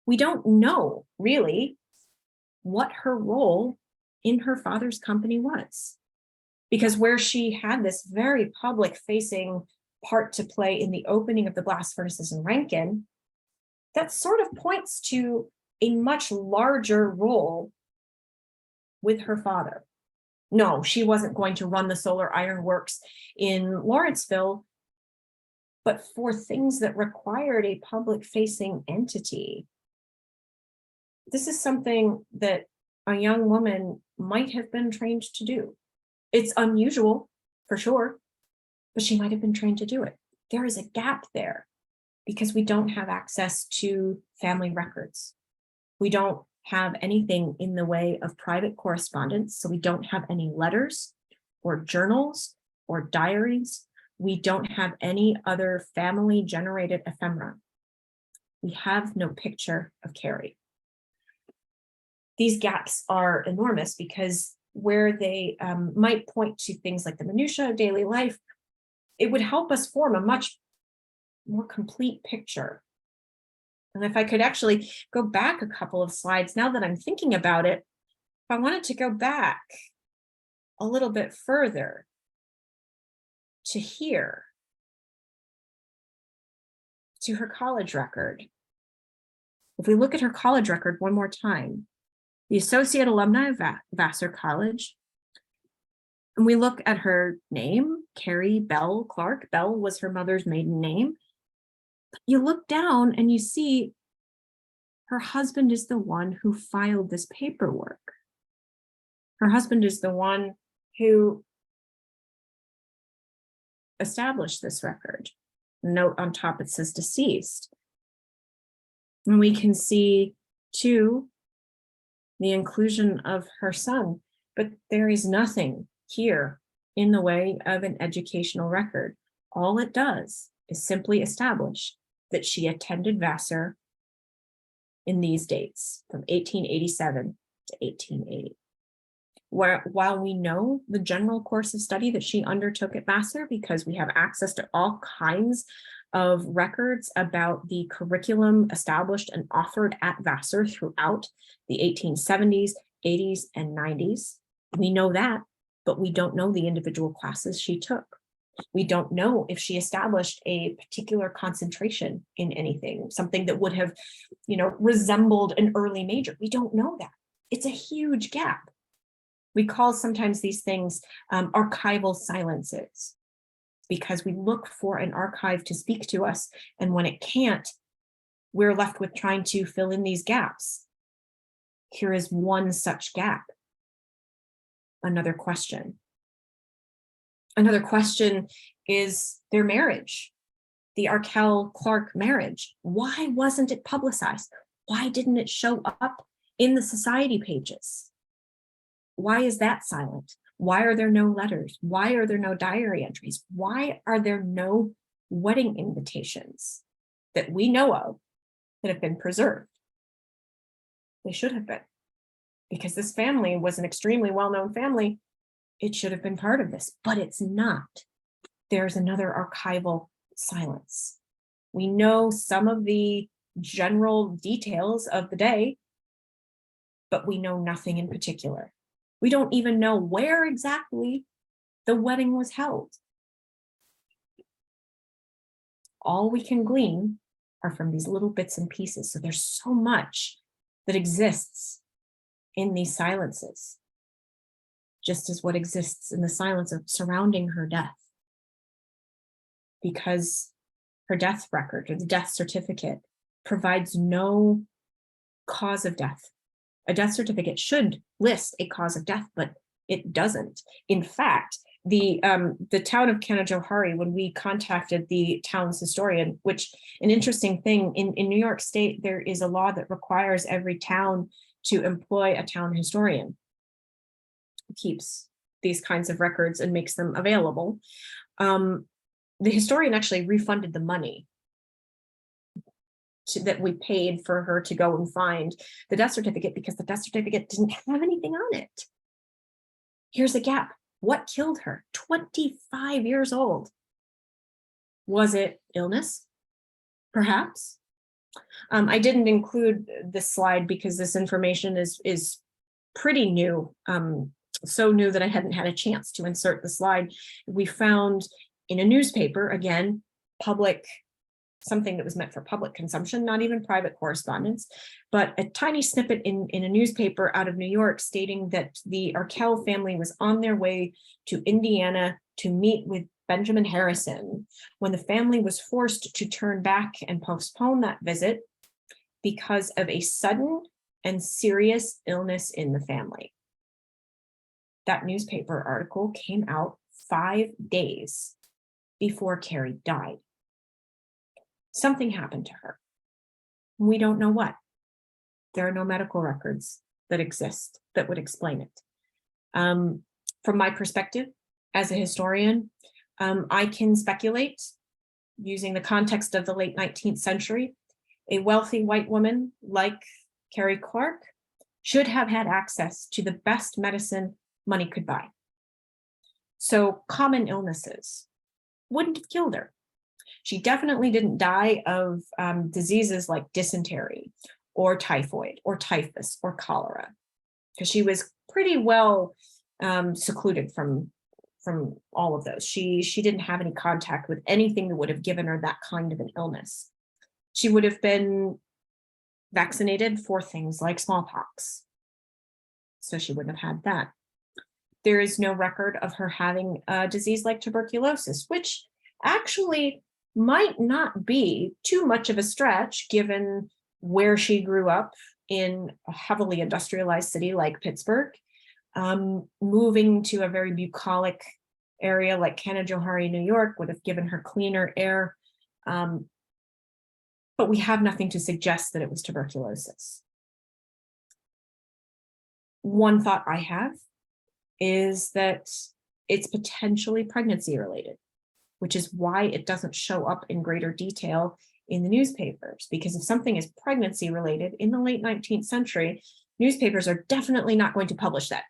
We don't know, really, what her role in her father's company was. Because where she had this very public-facing part to play in the opening of the blast furnaces in Rankin, that sort of points to a much larger role with her father. No, she wasn't going to run the solar iron works in Lawrenceville, but for things that required a public-facing entity. This is something that a young woman might have been trained to do. It's unusual, for sure, but she might have been trained to do it. There is a gap there because we don't have access to family records. We don't have anything in the way of private correspondence, so we don't have any letters or journals or diaries. We don't have any other family-generated ephemera. We have no picture of Carrie. These gaps are enormous because where they might point to things like the minutiae of daily life, it would help us form a much more complete picture. And if I could actually go back a couple of slides, now that I'm thinking about it, if I wanted to go back a little bit further to here, to her college record. If we look at her college record one more time, the Associate Alumni of Vassar College, and we look at her name, Carrie Bell Clark. Bell was her mother's maiden name. You look down and you see her husband is the one who filed this paperwork. Her husband is the one who established this record. Note on top, it says deceased. And we can see too the inclusion of her son, but there is nothing here in the way of an educational record. All it does is simply establish that she attended Vassar in these dates from 1887 to 1880. While we know the general course of study that she undertook at Vassar, because we have access to all kinds of records about the curriculum established and offered at Vassar throughout the 1870s, 80s, and 90s. We know that, but we don't know the individual classes she took. We don't know if she established a particular concentration in anything, something that would have, resembled an early major. We don't know that. It's a huge gap. We call sometimes these things archival silences, because we look for an archive to speak to us. And when it can't, we're left with trying to fill in these gaps. Here is one such gap. Another question. Another question is their marriage, the Carrie Clark marriage. Why wasn't it publicized? Why didn't it show up in the society pages? Why is that silent? Why are there no letters? Why are there no diary entries? Why are there no wedding invitations that we know of that have been preserved? They should have been, because this family was an extremely well-known family. It should have been part of this, but it's not. There's another archival silence. We know some of the general details of the day, but we know nothing in particular. We don't even know where exactly the wedding was held. All we can glean are from these little bits and pieces. So there's so much that exists in these silences, just as what exists in the silence of surrounding her death. Because her death record, or the death certificate, provides no cause of death. A death certificate should list a cause of death, but it doesn't. In fact, the town of Canajoharie, when we contacted the town's historian, which an interesting thing, in New York State, there is a law that requires every town to employ a town historian who keeps these kinds of records and makes them available. The historian actually refunded the money that we paid for her to go and find the death certificate, because the death certificate didn't have anything on it. Here's a gap. What killed her? 25 years old. Was it illness? Perhaps. I didn't include this slide because this information is pretty new. So new that I hadn't had a chance to insert the slide. We found in a newspaper, again, public, something that was meant for public consumption, not even private correspondence, but a tiny snippet in a newspaper out of New York stating that the Arkell family was on their way to Indiana to meet with Benjamin Harrison when the family was forced to turn back and postpone that visit because of a sudden and serious illness in the family. That newspaper article came out 5 days before Carrie died. Something happened to her. We don't know what. There are no medical records that exist that would explain it. From my perspective as a historian, I can speculate using the context of the late 19th century. A wealthy white woman like Carrie Clark should have had access to the best medicine money could buy. So common illnesses wouldn't have killed her. She definitely didn't die of diseases like dysentery or typhoid or typhus or cholera, because she was pretty well secluded from all of those. She didn't have any contact with anything that would have given her that kind of an illness. She would have been vaccinated for things like smallpox, so she wouldn't have had that. There is no record of her having a disease like tuberculosis, which actually might not be too much of a stretch given where she grew up in a heavily industrialized city like Pittsburgh. Moving to a very bucolic area like Canajoharie, New York would have given her cleaner air. But we have nothing to suggest that it was tuberculosis. One thought I have is that it's potentially pregnancy related, which is why it doesn't show up in greater detail in the newspapers. Because if something is pregnancy related in the late 19th century, newspapers are definitely not going to publish that.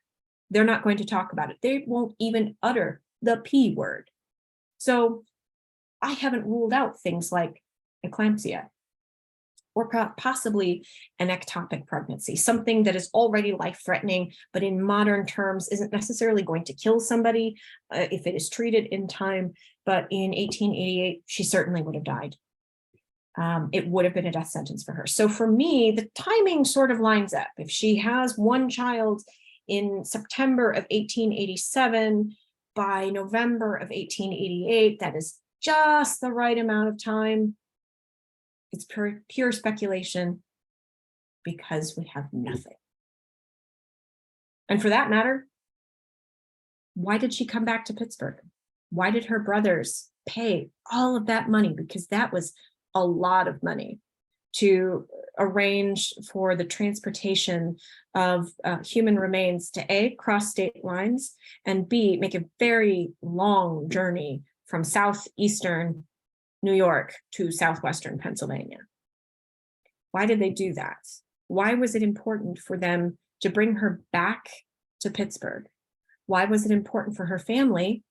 They're not going to talk about it. They won't even utter the P word. So I haven't ruled out things like eclampsia or possibly an ectopic pregnancy, something that is already life-threatening, but in modern terms isn't necessarily going to kill somebody if it is treated in time. But in 1888, she certainly would have died. It would have been a death sentence for her. So for me, the timing sort of lines up. If she has one child in September of 1887. By November of 1888, that is just the right amount of time. It's pure speculation because we have nothing. And for that matter, why did she come back to Pittsburgh? Why did her brothers pay all of that money? Because that was a lot of money to arrange for the transportation of human remains to A, cross state lines, and B, make a very long journey from southeastern New York to southwestern Pennsylvania. Why did they do that? Why was it important for them to bring her back to Pittsburgh? Why was it important for her family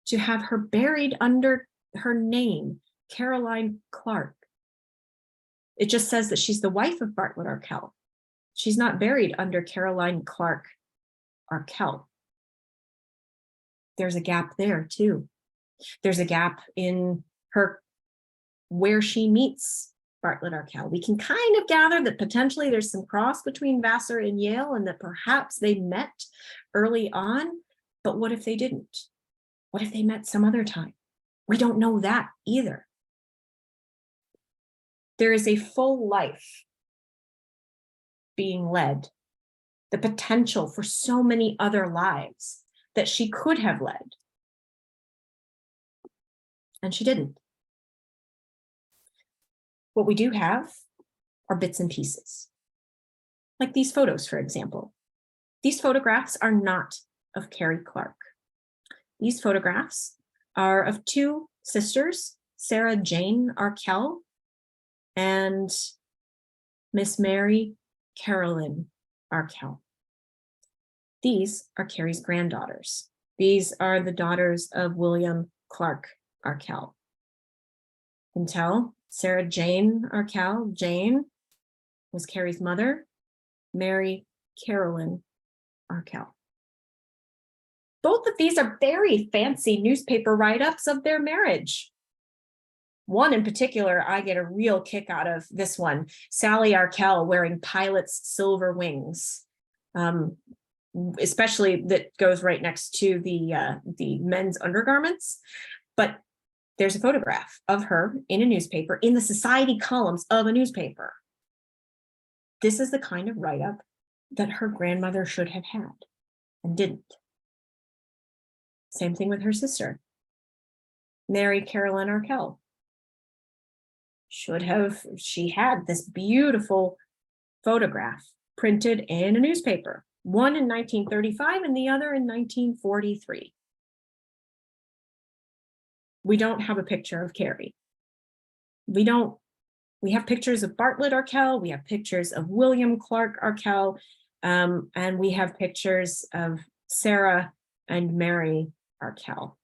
to have her buried under her name, Caroline Clark? It just says that she's the wife of Bartlett Arkell. She's not buried under Caroline Clark Arkell. There's a gap there too. There's a gap in her where she meets Bartlett Arkell. We can kind of gather that potentially there's some cross between Vassar and Yale and that perhaps they met early on, but what if they didn't? What if they met some other time? We don't know that either. There is a full life being led, the potential for so many other lives that she could have led. And she didn't. What we do have are bits and pieces, like these photos, for example. These photographs are not of Carrie Clark. These photographs are of two sisters, Sarah Jane Arkell and Miss Mary Carolyn Arkell. These are Carrie's granddaughters. These are the daughters of William Clark Arkell. You can tell Sarah Jane Arkell, Jane, was Carrie's mother, Mary Carolyn Arkell. Both of these are very fancy newspaper write-ups of their marriage. One in particular, I get a real kick out of this one. Sally Arkell wearing pilot's silver wings, especially that goes right next to the men's undergarments. But there's a photograph of her in a newspaper, in the society columns of a newspaper. This is the kind of write-up that her grandmother should have had and didn't. Same thing with her sister, Mary Carolyn Arkell. She had this beautiful photograph printed in a newspaper, one in 1935 and the other in 1943. We don't have a picture of Carrie. We have pictures of Bartlett Arkell, we have pictures of William Clark Arkell, and we have pictures of Sarah and Mary Arkell.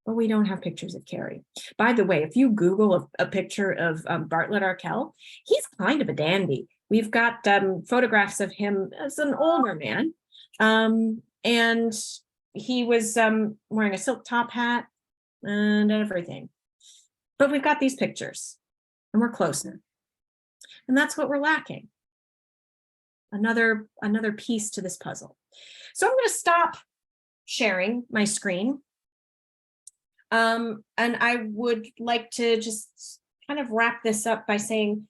But we don't have pictures of Carrie. By the way, if you Google a picture of Bartlett Arkell, he's kind of a dandy. We've got photographs of him as an older man, and he was wearing a silk top hat and everything. But we've got these pictures, and we're closer. And that's what we're lacking. Another piece to this puzzle. So I'm going to stop sharing my screen. And I would like to just kind of wrap this up by saying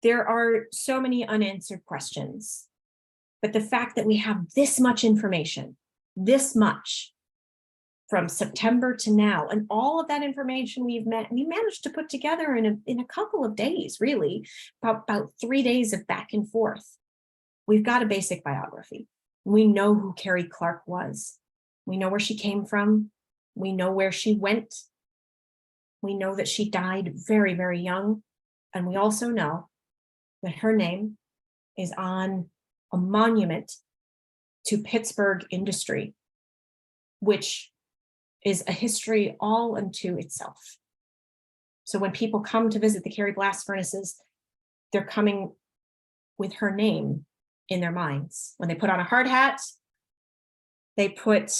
there are so many unanswered questions, but the fact that we have this much information, this much from September to now, and all of that information we managed to put together in a couple of days, really, about 3 days of back and forth. We've got a basic biography. We know who Carrie Clark was. We know where she came from. We know where she went. We know that she died very, very young. And we also know that her name is on a monument to Pittsburgh industry, which is a history all unto itself. So when people come to visit the Carrie blast furnaces, they're coming with her name in their minds. When they put on a hard hat, they put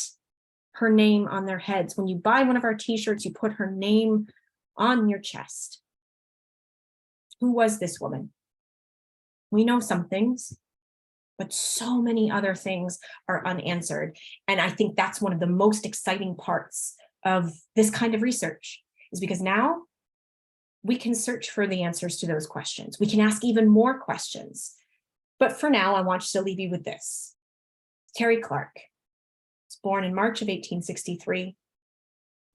her name on their heads. When you buy one of our t-shirts, you put her name on your chest. Who was this woman? We know some things. but so many other things are unanswered. And I think that's one of the most exciting parts of this kind of research, is because now we can search for the answers to those questions. We can ask even more questions. But for now, I want to leave you with this. Carrie Clark was born in March of 1863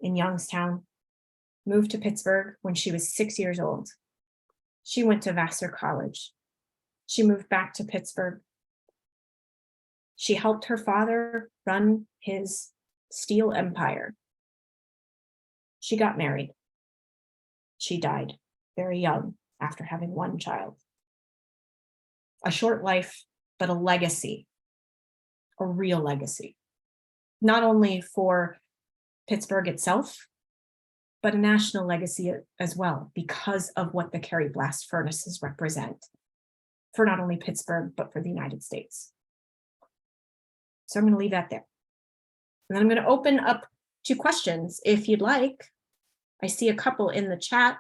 in Youngstown, moved to Pittsburgh when she was 6 years old. She went to Vassar College. She moved back to Pittsburgh. She helped her father run his steel empire. She got married. She died very young after having one child. A short life, but a legacy, a real legacy, not only for Pittsburgh itself, but a national legacy as well, because of what the Carrie blast furnaces represent for not only Pittsburgh, but for the United States. So I'm going to leave that there. And then I'm going to open up to questions if you'd like. I see a couple in the chat.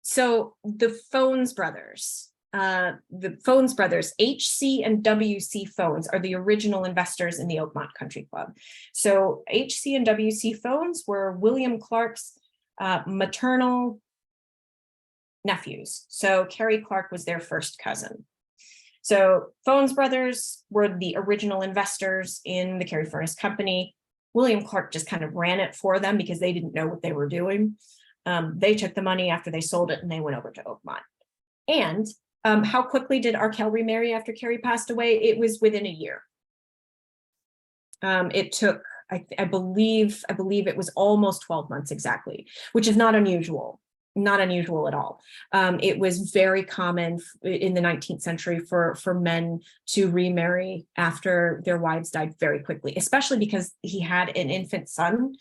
So the Phones brothers, HC and WC Phones are the original investors in the Oakmont Country Club. So HC and WC Phones were William Clark's maternal nephews. So Carrie Clark was their first cousin. So Phones brothers were the original investors in the Carrie Furnace company. William Clark just kind of ran it for them because they didn't know what they were doing. They took the money after they sold it and they went over to Oakmont. And how quickly did Arkell remarry after Carrie passed away? It was within a year. It took, I believe it was almost 12 months exactly, which is not unusual. Not unusual at all. It was very common in the 19th century for men to remarry after their wives died very quickly, especially because he had an infant son.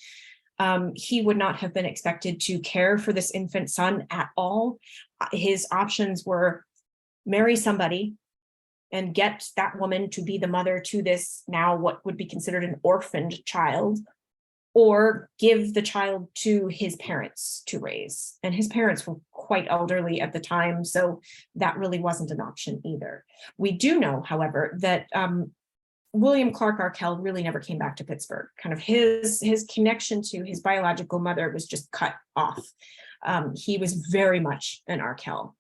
He would not have been expected to care for this infant son at all. His options were marry somebody and get that woman to be the mother to this now what would be considered an orphaned child, or give the child to his parents to raise. And his parents were quite elderly at the time, so that really wasn't an option either. We do know, however, that William Clark Arkell really never came back to Pittsburgh. Kind of his connection to his biological mother was just cut off. He was very much an Arkell.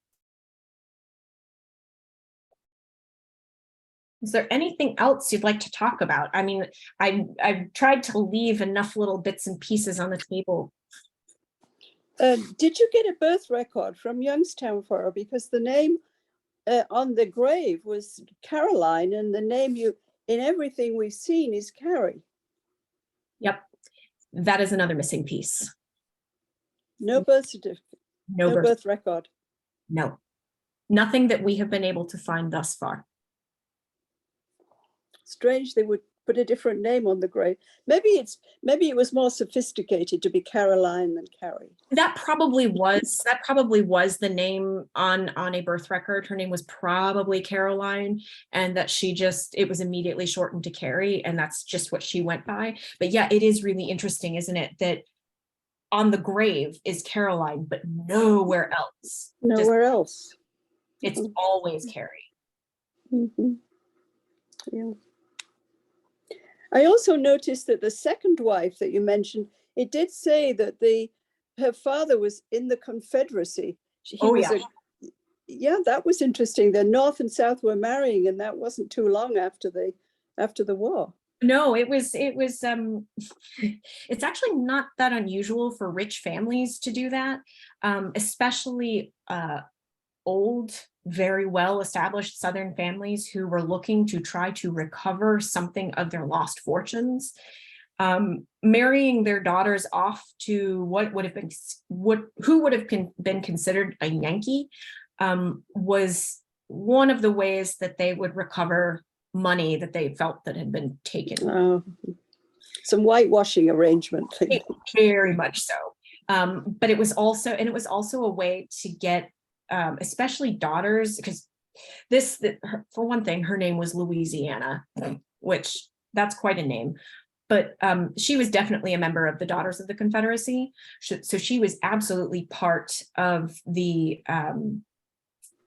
Is there anything else you'd like to talk about? I mean, I've tried to leave enough little bits and pieces on the table. Did you get a birth record from Youngstown for her? Because the name on the grave was Caroline, and the name in everything we've seen is Carrie. Yep, that is another missing piece. No birth certificate. No birth record. No, nothing that we have been able to find thus far. Strange they would put a different name on the grave. Maybe it was more sophisticated to be Caroline than Carrie. That probably was the name on a birth record. Her name was probably Caroline, and that it was immediately shortened to Carrie, and that's just what she went by. But yeah, it is really interesting, isn't it, that on the grave is Caroline, but nowhere else. Else. It's always Carrie. Mm-hmm. Yeah. I also noticed that the second wife that you mentioned, it did say that her father was in the Confederacy. That was interesting. The North and South were marrying, and that wasn't too long after the war. No, it was it's actually not that unusual for rich families to do that, especially old, very well-established Southern families who were looking to try to recover something of their lost fortunes. Marrying their daughters off to who would have been considered a Yankee was one of the ways that they would recover money that they felt that had been taken. Some whitewashing arrangement. Very much so. But it was also a way to get especially daughters, because for one thing, her name was Louisiana, which that's quite a name, but she was definitely a member of the Daughters of the Confederacy. So she was absolutely part of the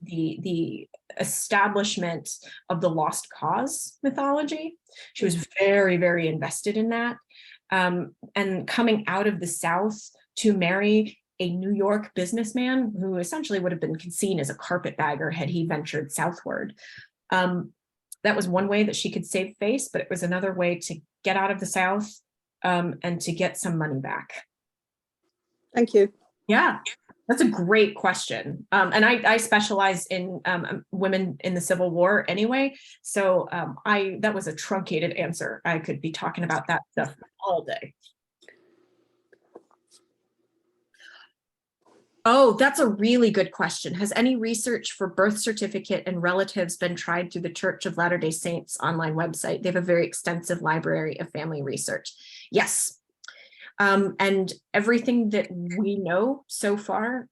the establishment of the lost cause mythology. She was very, very invested in that. And coming out of the South to marry a New York businessman who essentially would have been seen as a carpetbagger had he ventured southward. That was one way that she could save face, but it was another way to get out of the South and to get some money back. Thank you. Yeah, that's a great question. And I specialize in women in the Civil War anyway. So that was a truncated answer. I could be talking about that stuff all day. Oh, that's a really good question. Has any research for birth certificate and relatives been tried through the Church of Latter-day Saints online website? They have a very extensive library of family research. Yes. And everything that we know so far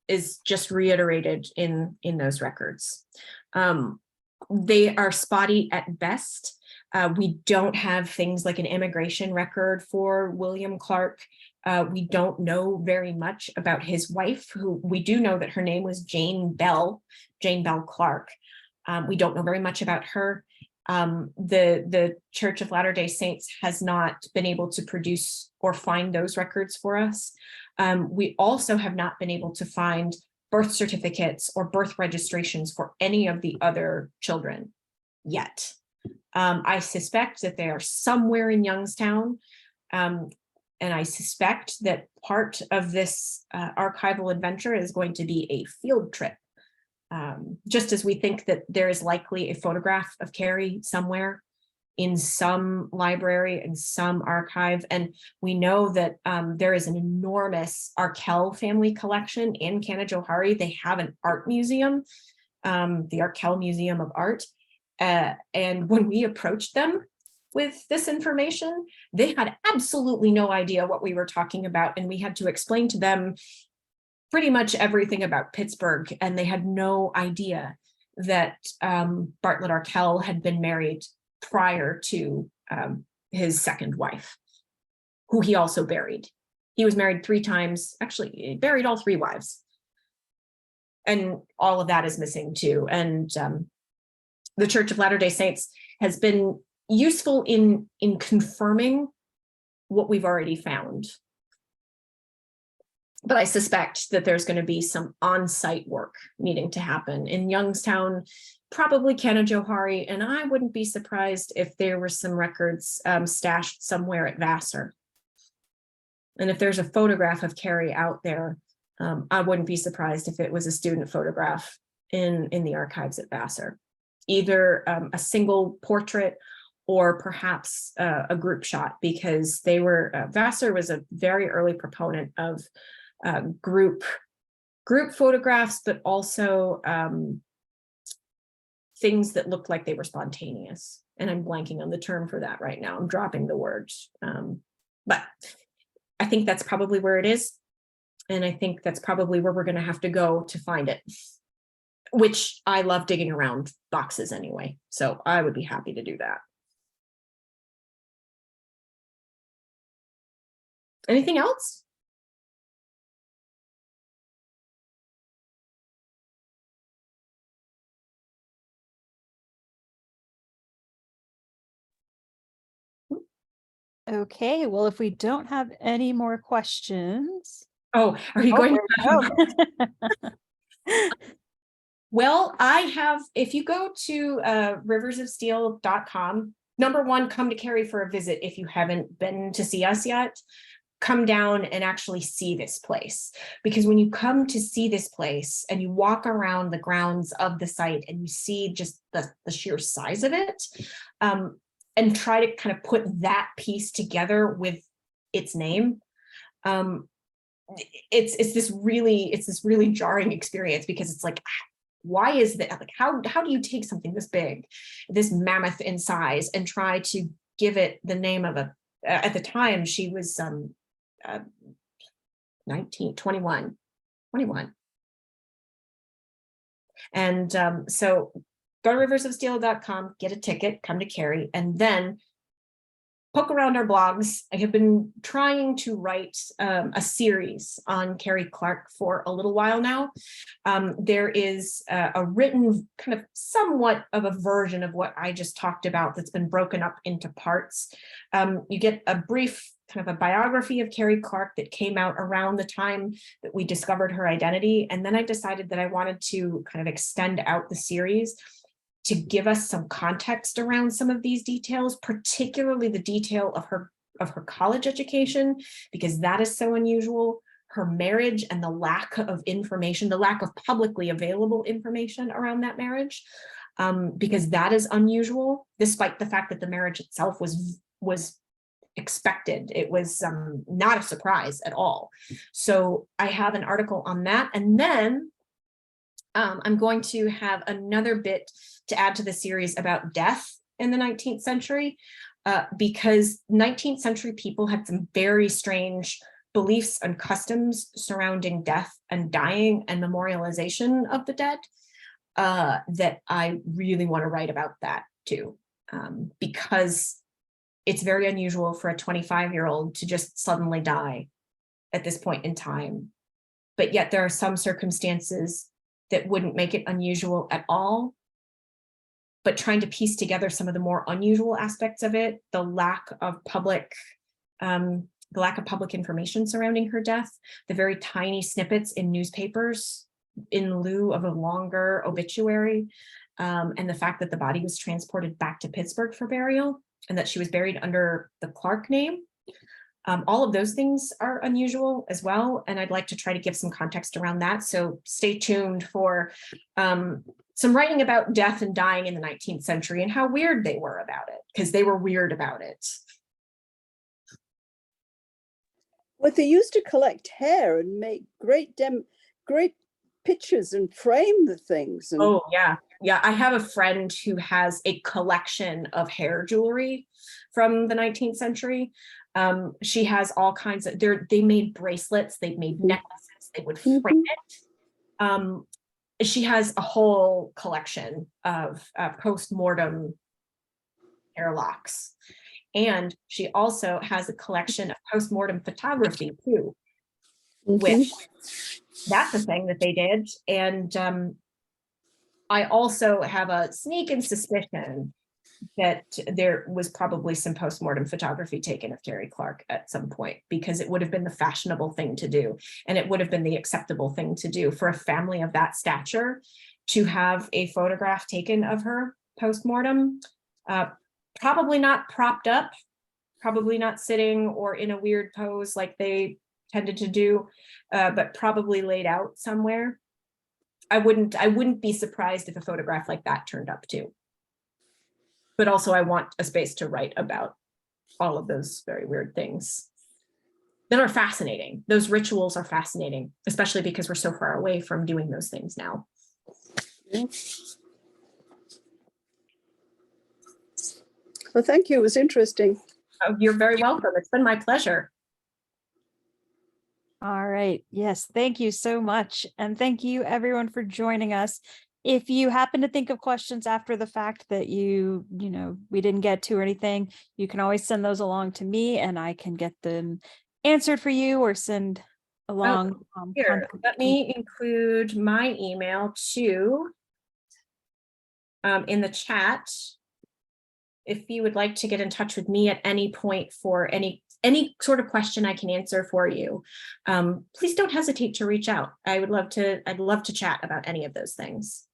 is just reiterated in those records. They are spotty at best. We don't have things like an immigration record for William Clark. We don't know very much about his wife, who we do know that her name was Jane Bell Clark. We don't know very much about her. The Church of Latter-day Saints has not been able to produce or find those records for us. We also have not been able to find birth certificates or birth registrations for any of the other children yet. I suspect that they are somewhere in Youngstown. And I suspect that part of this archival adventure is going to be a field trip. Just as we think that there is likely a photograph of Carrie somewhere in some library and some archive. And we know that there is an enormous Arkell family collection in Canajoharie. They have an art museum, the Arkell Museum of Art. And when we approached them with this information, they had absolutely no idea what we were talking about. And we had to explain to them pretty much everything about Pittsburgh. And they had no idea that Bartlett Arkell had been married prior to his second wife, who he also buried. He was married 3 times, actually he buried all 3 wives. And all of that is missing too. And the Church of Latter-day Saints has been useful in confirming what we've already found. But I suspect that there's going to be some on-site work needing to happen in Youngstown, probably Canajoharie, and I wouldn't be surprised if there were some records stashed somewhere at Vassar. And if there's a photograph of Carrie out there, I wouldn't be surprised if it was a student photograph in the archives at Vassar, either a single portrait or perhaps a group shot, because they were, Vassar was a very early proponent of group photographs, but also things that looked like they were spontaneous. And I'm blanking on the term for that right now. I'm dropping the words. But I think that's probably where it is. And I think that's probably where we're going to have to go to find it, which I love digging around boxes anyway. So I would be happy to do that. Anything else? Okay, well, if we don't have any more questions. Oh, are you going? Oh. Well, I have, if you go to riversofsteel.com, number one, come to Carrie for a visit if you haven't been to see us yet. Come down and actually see this place, because when you come to see this place and you walk around the grounds of the site and you see just the sheer size of it, and try to kind of put that piece together with its name, it's this really jarring experience, because it's like, why is that? Like, how do you take something this big, this mammoth in size, and try to give it the name of a, at the time she was 21. And so go to riversofsteel.com, get a ticket, come to Carrie, and then poke around our blogs. I have been trying to write a series on Carrie Clark for a little while now. There is a written kind of somewhat of a version of what I just talked about that's been broken up into parts. You get a brief kind of a biography of Carrie Clark that came out around the time that we discovered her identity. And then I decided that I wanted to kind of extend out the series to give us some context around some of these details, particularly the detail of her college education, because that is so unusual, her marriage and the lack of information, the lack of publicly available information around that marriage, because that is unusual, despite the fact that the marriage itself was expected. It was not a surprise at all. So I have an article on that. And then I'm going to have another bit to add to the series about death in the 19th century, because 19th century people had some very strange beliefs and customs surrounding death and dying and memorialization of the dead, that I really want to write about that too, because it's very unusual for a 25-year-old to just suddenly die at this point in time. But yet there are some circumstances that wouldn't make it unusual at all. But trying to piece together some of the more unusual aspects of it, the lack of public information surrounding her death, the very tiny snippets in newspapers in lieu of a longer obituary, and the fact that the body was transported back to Pittsburgh for burial and that she was buried under the Clark name. All of those things are unusual as well. And I'd like to try to give some context around that. So stay tuned for some writing about death and dying in the 19th century and how weird they were about it, because they were weird about it. Well, they used to collect hair and make great pictures and frame the things. And oh, yeah. Yeah, I have a friend who has a collection of hair jewelry from the 19th century. She has all kinds of, they made bracelets, they made necklaces, they would frame it. She has a whole collection of post-mortem hair locks. And she also has a collection of post-mortem photography too, which that's a thing that they did. And I also have a sneaking suspicion that there was probably some post-mortem photography taken of Carrie Clark at some point, because it would have been the fashionable thing to do. And it would have been the acceptable thing to do for a family of that stature to have a photograph taken of her post-mortem, probably not propped up, probably not sitting or in a weird pose like they tended to do, but probably laid out somewhere. I wouldn't be surprised if a photograph like that turned up too. But also I want a space to write about all of those very weird things that are fascinating. Those rituals are fascinating, especially because we're so far away from doing those things now. yeah. Well, thank you. It was interesting. Oh, you're very welcome. It's been my pleasure. All right. Yes. Thank you so much. And thank you everyone for joining us. If you happen to think of questions after the fact that we didn't get to or anything, you can always send those along to me and I can get them answered for you or send along. Here, let me include my email too in the chat. If you would like to get in touch with me at any point for any sort of question I can answer for you, please don't hesitate to reach out. I'd love to chat about any of those things.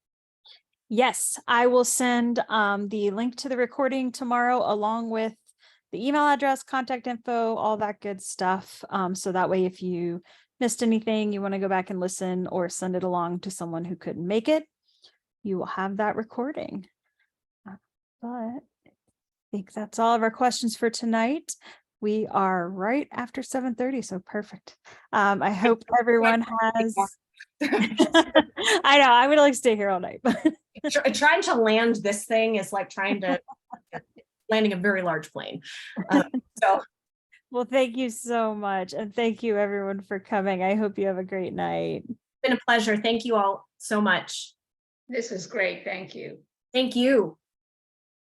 Yes, I will send the link to the recording tomorrow along with the email address, contact info, all that good stuff. So that way, if you missed anything, you want to go back and listen or send it along to someone who couldn't make it, you will have that recording. But I think that's all of our questions for tonight. We are right after 7:30, so perfect. I hope everyone has. I know I would like to stay here all night, but trying to land this thing is like landing a very large plane. So, well, thank you so much, and thank you everyone for coming. I hope you have a great night. It's been a pleasure. Thank you all so much. This is great. Thank you. Thank you.